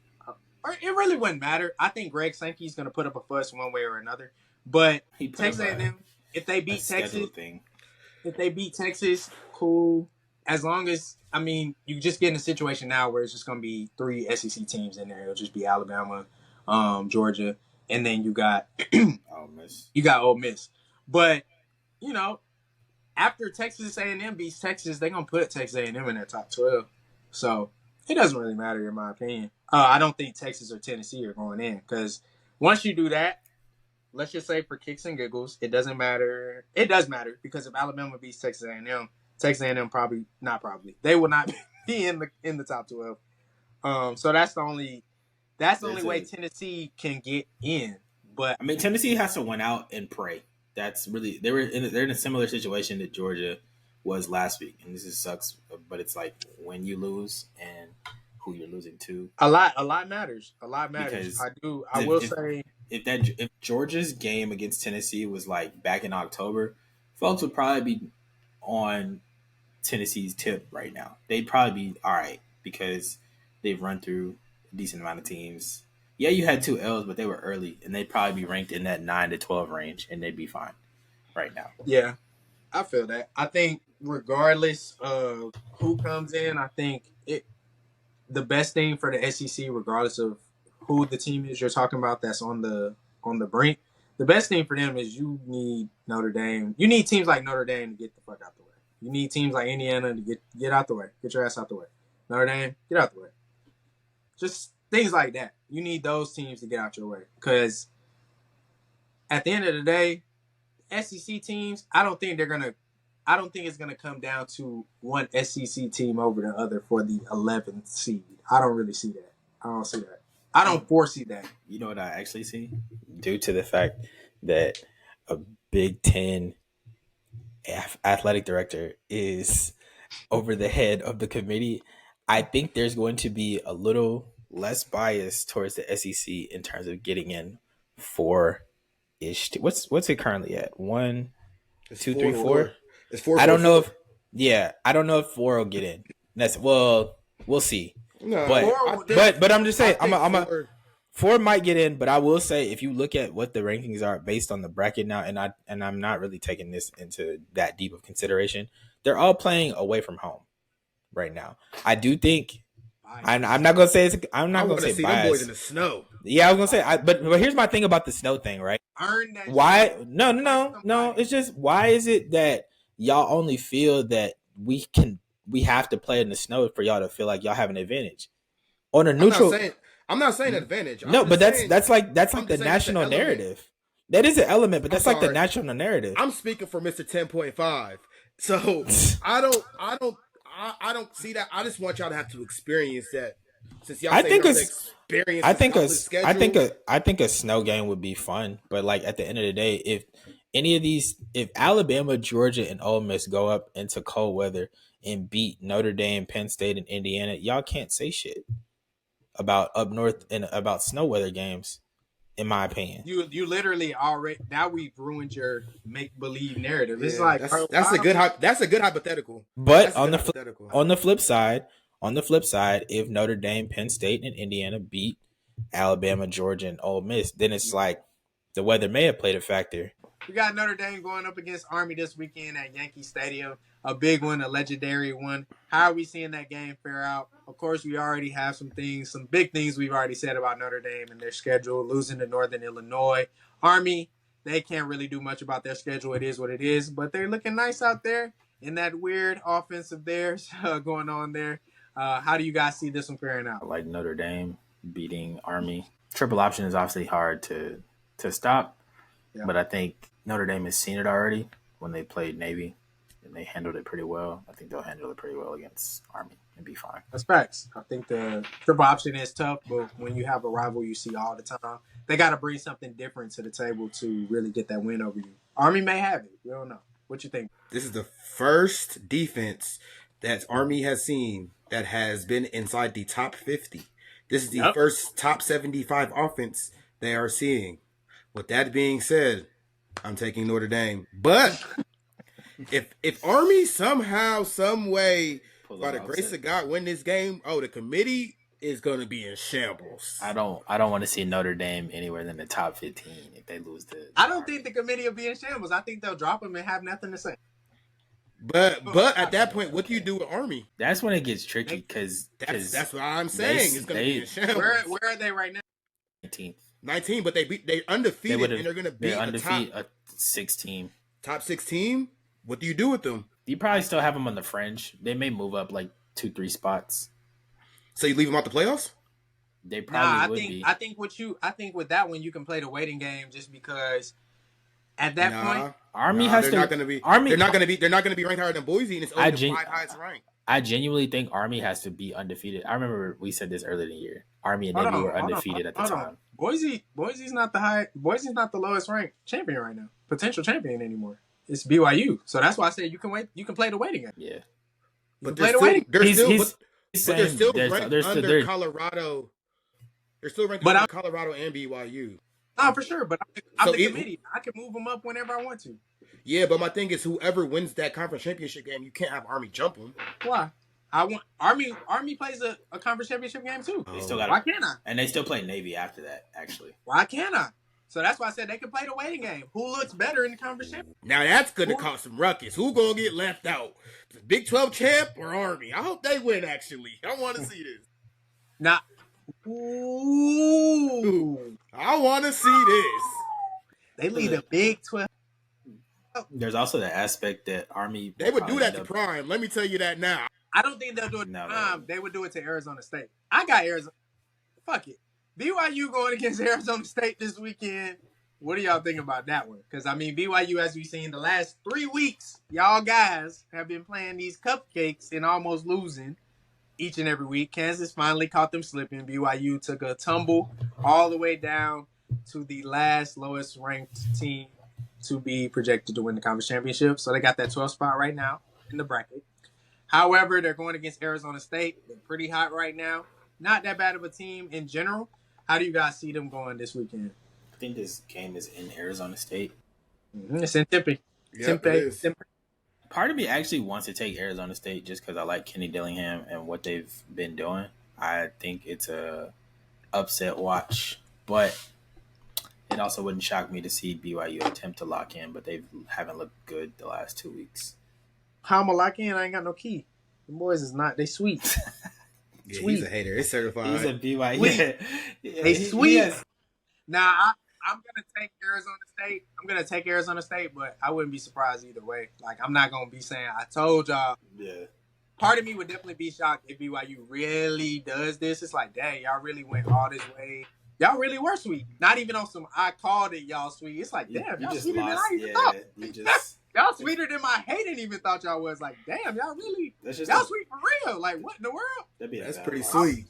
[SPEAKER 1] it really wouldn't matter. I think Greg Sankey's going to put up a fuss one way or another. But Texas A&M, if they beat Texas, cool. As long as, I mean, you just get in a situation now where it's just going to be 3 SEC teams in there. It'll just be Alabama, Georgia, and then you got Ole Miss. But, you know, after Texas A&M beats Texas, they're going to put Texas A&M in their top 12. So it doesn't really matter, in my opinion. I don't think Texas or Tennessee are going in because once you do that, let's just say for kicks and giggles, it doesn't matter. It does matter because if Alabama beats Texas A&M, Texas A&M they will not be in the top 12. So that's the only way Tennessee can get in. But
[SPEAKER 3] I mean, Tennessee has to win out and pray. That's really they're in a similar situation that Georgia was last week, and this just sucks. But it's like when you lose and who you're losing to,
[SPEAKER 1] a lot matters. A lot matters. I will say
[SPEAKER 3] if Georgia's game against Tennessee was like back in October, folks would probably be on Tennessee's tip right now. They'd probably be all right because they've run through a decent amount of teams. Yeah, you had 2 L's, but they were early, and they'd probably be ranked in that 9 to 12 range, and they'd be fine right now.
[SPEAKER 1] Yeah, I feel that. I think regardless of who comes in, I think the best thing for the SEC, regardless of who the team is you're talking about that's on the brink, the best thing for them is you need Notre Dame. You need teams like Notre Dame to get the fuck out the way. You need teams like Indiana to get out the way. Get your ass out the way. Notre Dame, get out the way. Just things like that. You need those teams to get out your way. Because at the end of the day, SEC teams, I don't think it's gonna come down to one SEC team over the other for the 11th seed. I don't really see that. I don't see that. I don't foresee that.
[SPEAKER 3] You know what I actually see? Due to the fact that a Big Ten athletic director is over the head of the committee, I think there's going to be a little less bias towards the SEC in terms of getting in 4-ish. What's it currently at? 1, 2, 3, 4.
[SPEAKER 2] It's 4.
[SPEAKER 3] I don't know if 4 will get in. We'll see. No, but I'm just saying, I'm 4 might get in, but I will say if you look at what the rankings are based on the bracket now, and I'm not really taking this into that deep of consideration, they're all playing away from home right now. I do think I'm not gonna say bias.
[SPEAKER 2] Them boys in the snow.
[SPEAKER 3] Yeah, I was gonna say, but here's my thing about the snow thing, right? Why? No. It's just why is it that y'all only feel that we have to play in the snow for y'all to feel like y'all have an advantage on a neutral?
[SPEAKER 2] I'm not saying advantage.
[SPEAKER 3] No, but that's like the national narrative. That is an element, but that's like the national narrative.
[SPEAKER 2] I'm speaking for Mr. 10.5, so I don't see that. I just want y'all to have to experience that. Since y'all
[SPEAKER 3] I think a snow game would be fun, but like at the end of the day, if Alabama, Georgia, and Ole Miss go up into cold weather and beat Notre Dame, Penn State, and Indiana, y'all can't say shit about up north and about snow weather games, in my opinion.
[SPEAKER 1] You literally already now we've ruined your make believe narrative. It's
[SPEAKER 2] that's a good hypothetical.
[SPEAKER 3] But on the flip side, if Notre Dame, Penn State, and Indiana beat Alabama, Georgia, and Ole Miss, then it's like the weather may have played a factor.
[SPEAKER 1] We got Notre Dame going up against Army this weekend at Yankee Stadium. A big one, a legendary one. How are we seeing that game fare out? Of course, we already have some big things we've already said about Notre Dame and their schedule, losing to Northern Illinois. Army, they can't really do much about their schedule. It is what it is, but they're looking nice out there in that weird offense of theirs going on there. How do you guys see this one faring out?
[SPEAKER 3] Like Notre Dame beating Army. Triple option is obviously hard to stop, but I think Notre Dame has seen it already when they played Navy, and they handled it pretty well. I think they'll handle it pretty well against Army and be fine.
[SPEAKER 1] That's facts. I think the triple option is tough, but when you have a rival you see all the time, they got to bring something different to the table to really get that win over you. Army may have it. We don't know. What you think?
[SPEAKER 2] This is the first defense that Army has seen that has been inside the top 50. This is the first top 75 offense they are seeing. With that being said, I'm taking Notre Dame. But if Army somehow, some way, by the grace of God, win this game, the committee is going to be in shambles.
[SPEAKER 3] I don't want to see Notre Dame anywhere in the top 15 if they lose to.
[SPEAKER 1] I don't think the committee will be in shambles. I think they'll drop them and have nothing to say.
[SPEAKER 2] But at that point, what do you do with Army?
[SPEAKER 3] That's when it gets tricky because
[SPEAKER 2] that's what I'm saying. It's going to be in shambles.
[SPEAKER 1] Where are they right now?
[SPEAKER 2] 19, but they undefeated and they're going to be
[SPEAKER 3] a 6 team.
[SPEAKER 2] Top 6 team. What do you do with them?
[SPEAKER 3] You probably still have them on the fringe. They may move up like 2-3 spots.
[SPEAKER 2] So you leave them out the playoffs?
[SPEAKER 3] They probably would be.
[SPEAKER 1] I think with that one you can play the waiting game just because at that point
[SPEAKER 3] Army has
[SPEAKER 2] they're
[SPEAKER 3] to.
[SPEAKER 2] Not gonna be,
[SPEAKER 3] Army,
[SPEAKER 2] they're not going to be ranked higher than Boise, and it's only the 5 highest ranked.
[SPEAKER 3] I genuinely think Army has to be undefeated. I remember we said this earlier in the year. Army and Navy were undefeated at the time.
[SPEAKER 1] Boise's not the lowest ranked champion right now. Potential champion anymore. It's BYU. So that's why I said you can play the waiting game.
[SPEAKER 3] Yeah.
[SPEAKER 2] But they're still ranked under Colorado. They're still ranked under Colorado and BYU.
[SPEAKER 1] No, for sure. But I'm the committee. I can move them up whenever I want to.
[SPEAKER 2] Yeah, but my thing is, whoever wins that conference championship game, you can't have Army jump them.
[SPEAKER 1] Why? I want Army. Army plays a conference championship game too.
[SPEAKER 3] They still got.
[SPEAKER 1] Why can't I?
[SPEAKER 3] And they still play Navy after that. Actually,
[SPEAKER 1] why can't I? So that's why I said they can play the waiting game. Who looks better in the conference championship?
[SPEAKER 2] Now that's going to cause some ruckus. Who going to get left out? The Big 12 champ or Army? I hope they win. Actually, I want to see this.
[SPEAKER 1] Now,
[SPEAKER 2] I want to see this.
[SPEAKER 1] They lead a Big 12.
[SPEAKER 3] There's also the aspect that Army.
[SPEAKER 2] They would do that to Prime. Let me tell you that now.
[SPEAKER 1] I don't think they'll do it to Prime. They would do it to Arizona State. I got Arizona. Fuck it. BYU going against Arizona State this weekend. What do y'all think about that one? Because, I mean, BYU, as we've seen the last 3 weeks, y'all guys have been playing these cupcakes and almost losing each and every week. Kansas finally caught them slipping. BYU took a tumble all the way down to the last lowest ranked team to be projected to win the conference championship. So they got that 12th spot right now in the bracket. However, they're going against Arizona State. They're pretty hot right now. Not that bad of a team in general. How do you guys see them going this weekend?
[SPEAKER 3] I think this game is in Arizona State.
[SPEAKER 1] Mm-hmm. It's in Tempe.
[SPEAKER 2] Tempe.
[SPEAKER 3] Part of me actually wants to take Arizona State just because I like Kenny Dillingham and what they've been doing. I think it's a upset watch, but it also wouldn't shock me to see BYU attempt to lock in, but they haven't looked good the last 2 weeks.
[SPEAKER 1] How am I lock in? I ain't got no key. The boys is not. They sweet.
[SPEAKER 2] Yeah, he's a hater. It's certified.
[SPEAKER 3] He's a BYU.
[SPEAKER 1] Yeah, they sweet. Now, I'm going to take Arizona State. I'm going to take Arizona State, but I wouldn't be surprised either way. Like, I'm not going to be saying, I told y'all.
[SPEAKER 3] Yeah.
[SPEAKER 1] Part of me would definitely be shocked if BYU really does this. It's like, dang, y'all really went all this way. Y'all really were sweet. Not even on some, I called it y'all sweet. It's like, damn, y'all sweeter than I even thought. Y'all sweeter than my hating even thought y'all was. Like, damn, y'all really, y'all sweet for real. Like, what in the world?
[SPEAKER 2] That's pretty sweet.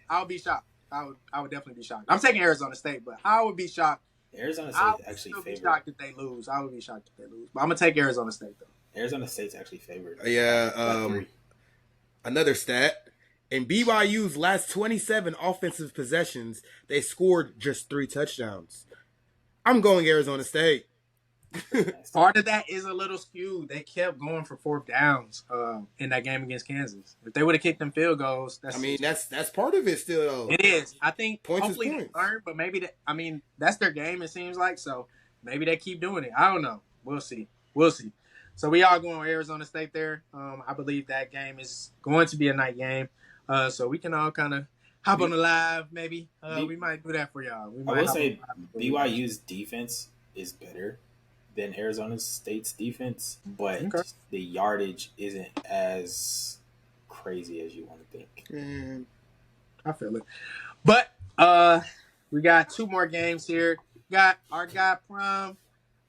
[SPEAKER 1] I would be shocked. I would definitely be shocked. I'm taking Arizona State, but I would be shocked.
[SPEAKER 3] Arizona State actually favored.
[SPEAKER 1] I would be shocked if they lose. I would be shocked if they lose. But I'm going to take Arizona State, though.
[SPEAKER 3] Arizona State's actually favored.
[SPEAKER 2] Yeah. Another stat. In BYU's last 27 offensive possessions, they scored just 3 touchdowns. I'm going Arizona State.
[SPEAKER 1] Part of that is a little skewed. They kept going for 4th downs in that game against Kansas. If they would have kicked them field goals, that's
[SPEAKER 2] part of it still, though.
[SPEAKER 1] It is. I think
[SPEAKER 2] points
[SPEAKER 1] hopefully they learn, but maybe that's their game, it seems like. So maybe they keep doing it. I don't know. We'll see. So we are going Arizona State there. I believe that game is going to be a night game. So we can all kind of hop on the live, maybe. We might do that for y'all.
[SPEAKER 3] I will say BYU's defense is better than Arizona State's defense, but the yardage isn't as crazy as you want to think.
[SPEAKER 1] I feel it. But we got 2 more games here. Got our guy Prime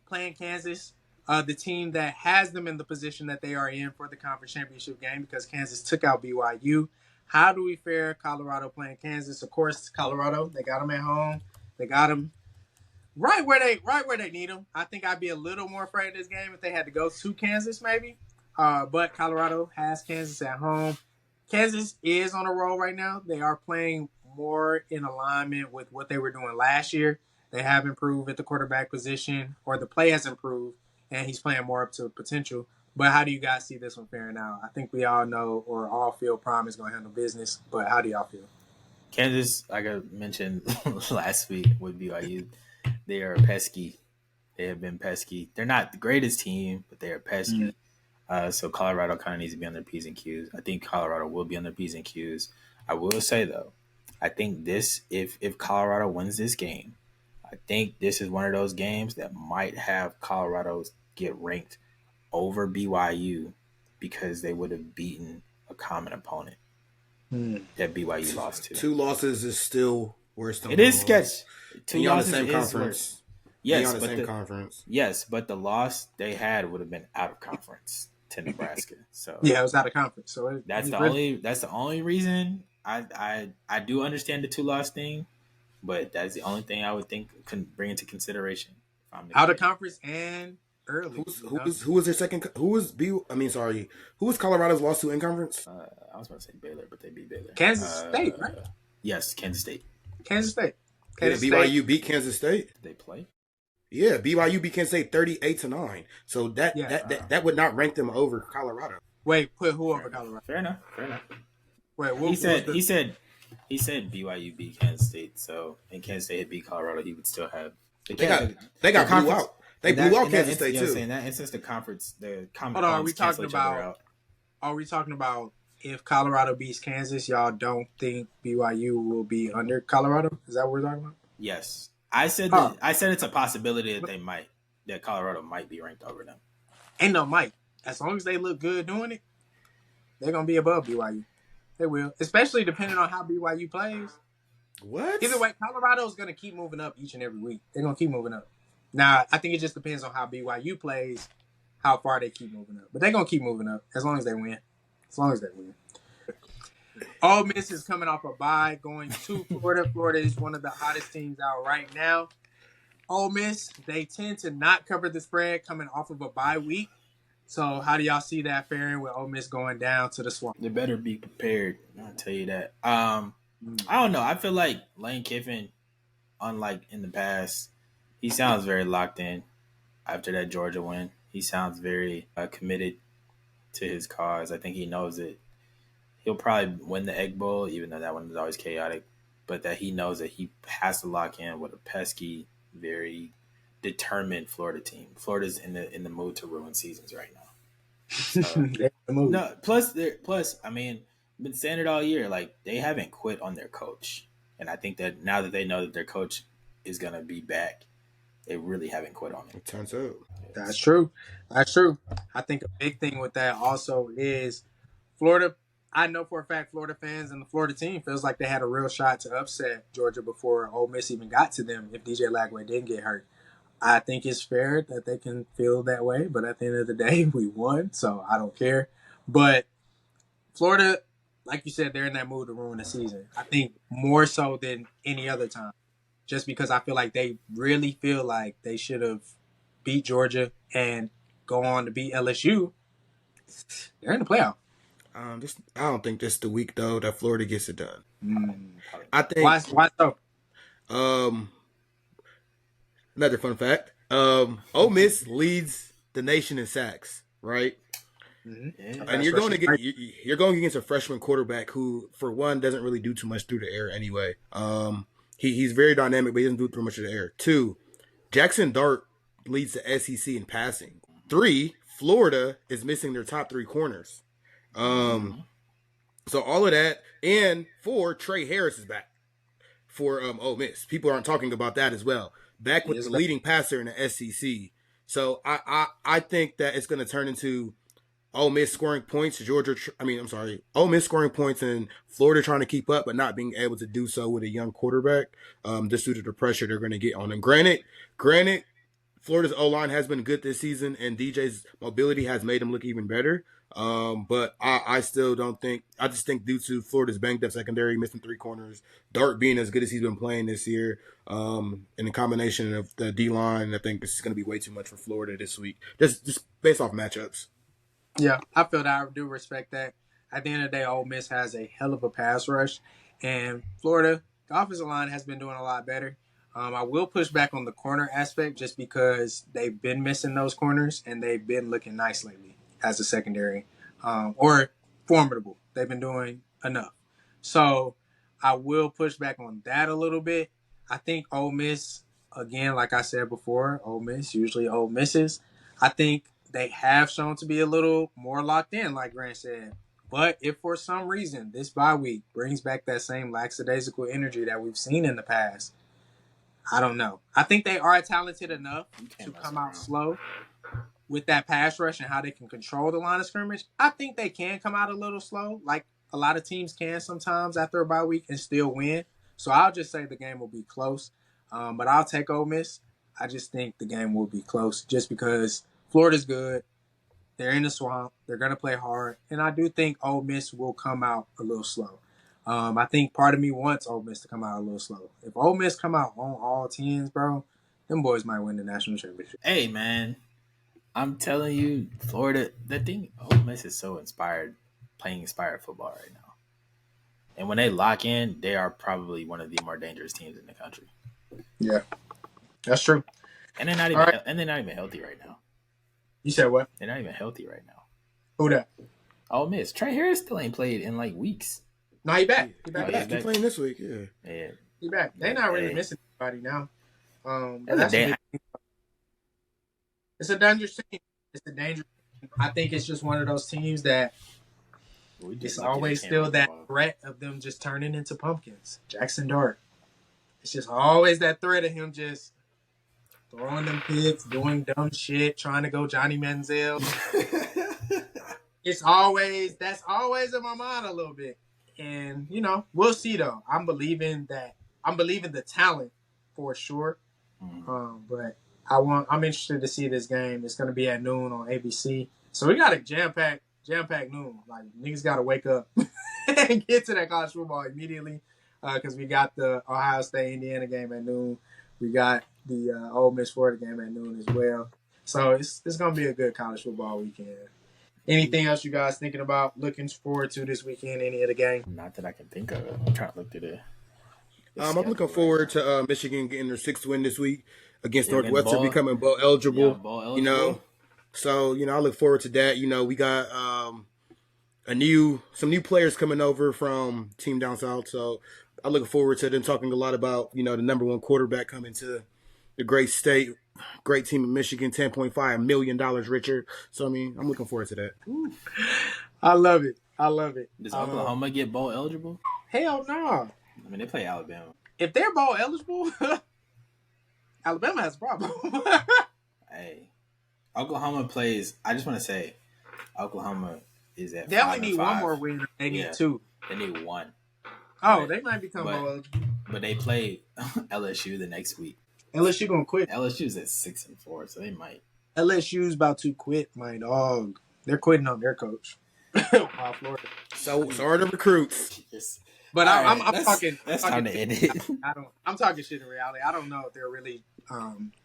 [SPEAKER 1] playing Kansas, the team that has them in the position that they are in for the conference championship game because Kansas took out BYU. How do we fare? Colorado playing Kansas. Of course, Colorado, they got them at home. They got them right where they need them. I think I'd be a little more afraid of this game if they had to go to Kansas maybe. But Colorado has Kansas at home. Kansas is on a roll right now. They are playing more in alignment with what they were doing last year. They have improved at the quarterback position, or the play has improved, and he's playing more up to potential. But how do you guys see this one faring out? I think we all know or all feel Prime is going to handle business, but how do y'all feel?
[SPEAKER 3] Kansas, like I mentioned last week with BYU, they are pesky. They have been pesky. They're not the greatest team, but they are pesky. So Colorado kind of needs to be on their P's and Q's. I think Colorado will be on their P's and Q's. I will say though, I think this if Colorado wins this game, I think this is one of those games that might have Colorado get ranked over BYU because they would have beaten a common opponent that BYU lost to.
[SPEAKER 2] 2 losses is still worse than
[SPEAKER 3] it is sketch.
[SPEAKER 2] 2 losses in conference.
[SPEAKER 3] Yes,
[SPEAKER 2] but the conference.
[SPEAKER 3] Yes, but the loss they had would have been out of conference to Nebraska. So
[SPEAKER 1] yeah, it was out of conference. So
[SPEAKER 3] that's the only reason I do understand the 2-loss thing, but that's the only thing I would think could bring into consideration.
[SPEAKER 1] Out of conference and early.
[SPEAKER 2] Who was their second? Who was Who was Colorado's loss to in conference?
[SPEAKER 3] I was about to say Baylor, but they beat Baylor.
[SPEAKER 1] Kansas State, right?
[SPEAKER 3] Yes, Kansas State.
[SPEAKER 2] BYU beat Kansas State.
[SPEAKER 3] Did they play?
[SPEAKER 2] Yeah, BYU beat Kansas State 38-9. So that would not rank them over Colorado.
[SPEAKER 1] Wait, put who over Colorado?
[SPEAKER 3] Fair enough.
[SPEAKER 1] Wait,
[SPEAKER 3] he said BYU beat Kansas State. So and Kansas State had beat Colorado, he would still have.
[SPEAKER 2] They got blew out. They blew out Kansas State too.
[SPEAKER 3] In that instance, the conference.
[SPEAKER 1] Hold on, are we talking about if Colorado beats Kansas, y'all don't think BYU will be under Colorado? Is that what we're talking about?
[SPEAKER 3] Yes, I said it's a possibility that Colorado might be ranked over them.
[SPEAKER 1] Ain't no might. As long as they look good doing it, they're gonna be above BYU. They will, especially depending on how BYU plays.
[SPEAKER 2] What?
[SPEAKER 1] Either way, Colorado's gonna keep moving up each and every week. They're gonna keep moving up. Now, I think it just depends on how BYU plays, how far they keep moving up. But they're gonna keep moving up as long as they win. Ole Miss is coming off a bye, going to Florida. Florida is one of the hottest teams out right now. Ole Miss, they tend to not cover the spread coming off of a bye week. So how do y'all see that faring with Ole Miss going down to the Swamp?
[SPEAKER 3] They better be prepared. I'll tell you that. I don't know. I feel like Lane Kiffin, unlike in the past, he sounds very locked in after that Georgia win. He sounds very committed to his cause. I think he knows it. He'll probably win the Egg Bowl, even though that one is always chaotic, but that he knows that he has to lock in with a pesky, very determined Florida team. Florida's in the mood to ruin seasons right now. No, plus, I mean, I've been saying it all year. Like, they haven't quit on their coach, and I think that now that they know that their coach is gonna be back, they really haven't quit on it.
[SPEAKER 2] It turns out.
[SPEAKER 1] That's true. I think a big thing with that also is Florida. I know for a fact Florida fans and the Florida team feels like they had a real shot to upset Georgia before Ole Miss even got to them if DJ Lagway didn't get hurt. I think it's fair that they can feel that way, but at the end of the day, we won, so I don't care. But Florida, like you said, they're in that mood to ruin the season. I think more so than any other time, just because I feel like they really feel like they should have beat Georgia and go on to beat LSU. They're in the playoff.
[SPEAKER 2] I don't think this is the week though that Florida gets it done. I think.
[SPEAKER 1] Why so?
[SPEAKER 2] Another fun fact. Ole Miss leads the nation in sacks, right? Mm-hmm. And you're going against a freshman quarterback who, for one, doesn't really do too much through the air anyway. He's very dynamic, but he doesn't do too much of the air. 2, Jackson Dart leads the SEC in passing. 3, Florida is missing their top 3 corners. So all of that, and 4, Trey Harris is back for Ole Miss. People aren't talking about that as well. Back with the leading passer in the SEC. So I think that it's going to turn into Ole Miss scoring points, Ole Miss scoring points and Florida trying to keep up, but not being able to do so with a young quarterback, just due to the pressure they're going to get on them. Granted, Florida's O-line has been good this season, and DJ's mobility has made him look even better. But I still don't think – I just think due to Florida's banged-up secondary, missing 3 corners, Dart being as good as he's been playing this year, and the combination of the D-line, I think it's going to be way too much for Florida this week, just based off matchups.
[SPEAKER 1] Yeah, I feel that. I do respect that. At the end of the day, Ole Miss has a hell of a pass rush, and Florida, the offensive line has been doing a lot better. I will push back on the corner aspect just because they've been missing those corners, and they've been looking nice lately as a secondary, or formidable. They've been doing enough. So I will push back on that a little bit. I think Ole Miss, again, like I said before, Ole Miss, usually Ole Misses. I think they have shown to be a little more locked in, like Grant said. But if for some reason this bye week brings back that same lackadaisical energy that we've seen in the past, I don't know. I think they are talented enough to come out slow with that pass rush and how they can control the line of scrimmage. I think they can come out a little slow, like a lot of teams can sometimes after a bye week and still win. So I'll just say the game will be close. But I'll take Ole Miss. I just think the game will be close just because Florida's good. They're in the swamp. They're going to play hard. And I do think Ole Miss will come out a little slow. I think part of me wants Ole Miss to come out a little slow. If Ole Miss come out on all 10s, bro, them boys might win the national championship.
[SPEAKER 3] Hey, man. I'm telling you, Florida, Ole Miss is so playing inspired football right now. And when they lock in, they are probably one of the more dangerous teams in the country.
[SPEAKER 1] Yeah, that's true.
[SPEAKER 3] And they're not even healthy right now.
[SPEAKER 1] You said what?
[SPEAKER 3] They're not even healthy right now.
[SPEAKER 1] Who that?
[SPEAKER 3] Ole Miss. Trey Harris still ain't played in like weeks.
[SPEAKER 1] No, he back. He
[SPEAKER 2] back. He's playing this week. Yeah.
[SPEAKER 1] He back. They're not really missing anybody now. It's a dangerous team. It's a dangerous team. I think it's just one of those teams that it's always still that threat of them just turning into pumpkins. Jackson Dart. It's just always that threat of him just throwing them picks, doing dumb shit, trying to go Johnny Manziel. That's always in my mind a little bit. And, we'll see though. I'm believing the talent for sure. But I'm interested to see this game. It's going to be at noon on ABC. So we got a jam-packed noon. Like, niggas got to wake up and get to that college football immediately because we got the Ohio State-Indiana game at noon. We got the Ole Miss Florida game at noon as well. So it's going to be a good college football weekend. Anything else you guys thinking about, looking forward to this weekend, any of the game?
[SPEAKER 3] Not that I can think of. I'm trying to look through the
[SPEAKER 2] I'm looking forward to Michigan getting their 6th win this week against Northwestern, becoming bowl eligible.
[SPEAKER 3] Yeah, bowl eligible.
[SPEAKER 2] So, I look forward to that. We got some new players coming over from Team Down South. So I look forward to them talking a lot about, the number one quarterback coming to the great state, great team in Michigan, $10.5 million richer. So, I'm looking forward to that.
[SPEAKER 1] I love it.
[SPEAKER 3] Does Oklahoma get bowl eligible?
[SPEAKER 1] Hell no.
[SPEAKER 3] I mean, they play Alabama.
[SPEAKER 1] If they're bowl eligible, Alabama has a problem.
[SPEAKER 3] Hey, Oklahoma plays. I just want to say, Oklahoma is at.
[SPEAKER 1] They only need 1 more win. They need 2.
[SPEAKER 3] They need 1.
[SPEAKER 1] Oh, they might become bowl eligible.
[SPEAKER 3] But they play LSU the next week.
[SPEAKER 1] LSU gonna quit.
[SPEAKER 3] LSU's at 6-4, so they might.
[SPEAKER 1] LSU's about to quit, my dog. They're quitting on their coach. Wow, Florida.
[SPEAKER 2] So are the recruits.
[SPEAKER 1] But I'm talking.
[SPEAKER 3] That's time to end it.
[SPEAKER 1] I'm talking shit in reality. I don't know if they're really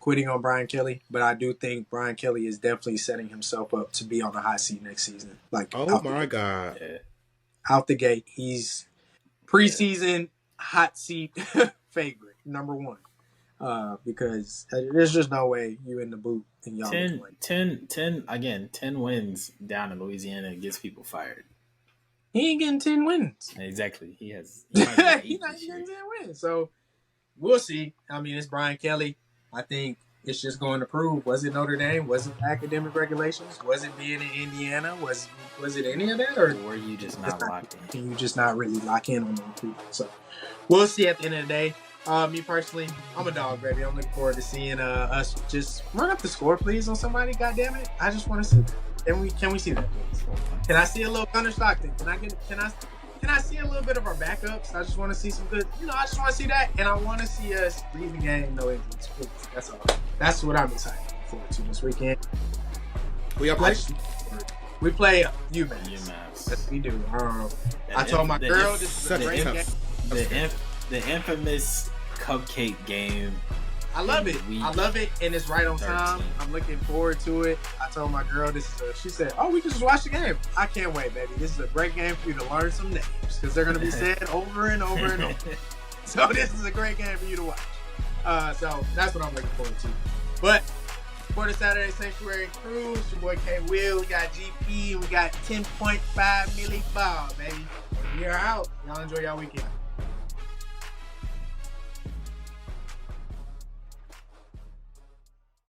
[SPEAKER 1] quitting on Brian Kelly, but I do think Brian Kelly is definitely setting himself up to be on the high seat next season. Like,
[SPEAKER 2] oh my god,
[SPEAKER 1] out the gate, he's preseason hot seat favorite, number 1. Because there's just no way you in the boot and y'all
[SPEAKER 3] 10 wins down in Louisiana gets people fired.
[SPEAKER 1] He ain't getting 10 wins.
[SPEAKER 3] Exactly. He's
[SPEAKER 1] not getting 10 wins. So we'll see. I mean, it's Brian Kelly. I think it's just going to prove, was it Notre Dame? Was it academic regulations? Was it being in Indiana? Was it any of that? Or
[SPEAKER 3] were you just not locked in?
[SPEAKER 1] Can you just not really lock in on the recruit? So we'll see at the end of the day. Me personally, I'm a dog, baby. I'm looking forward to seeing us just run up the score, please, on somebody. God damn it! I just want to see that. Can we see that, please? Can I see a little Gunner Stockton? Can I see a little bit of our backups? I just want to see some good. I just want to see that, and I want to see us leave the game no injuries. Please. That's all. That's what I'm excited forward to this weekend.
[SPEAKER 2] We all play.
[SPEAKER 1] We play UMass. Yes, we do. I told my girl this is a great game.
[SPEAKER 3] The infamous cupcake game.
[SPEAKER 1] I love it. I love it, and it's right on time. I'm looking forward to it. I told my girl she said, "Oh, we can just watch the game." I can't wait, baby. This is a great game for you to learn some names because they're going to be said over and over and over. So this is a great game for you to watch. So that's what I'm looking forward to. But for the Saturday Sanctuary Crew, it's your boy K Will. We got GP. We got 10.5 milli ball, baby. We are out. Y'all enjoy y'all weekend.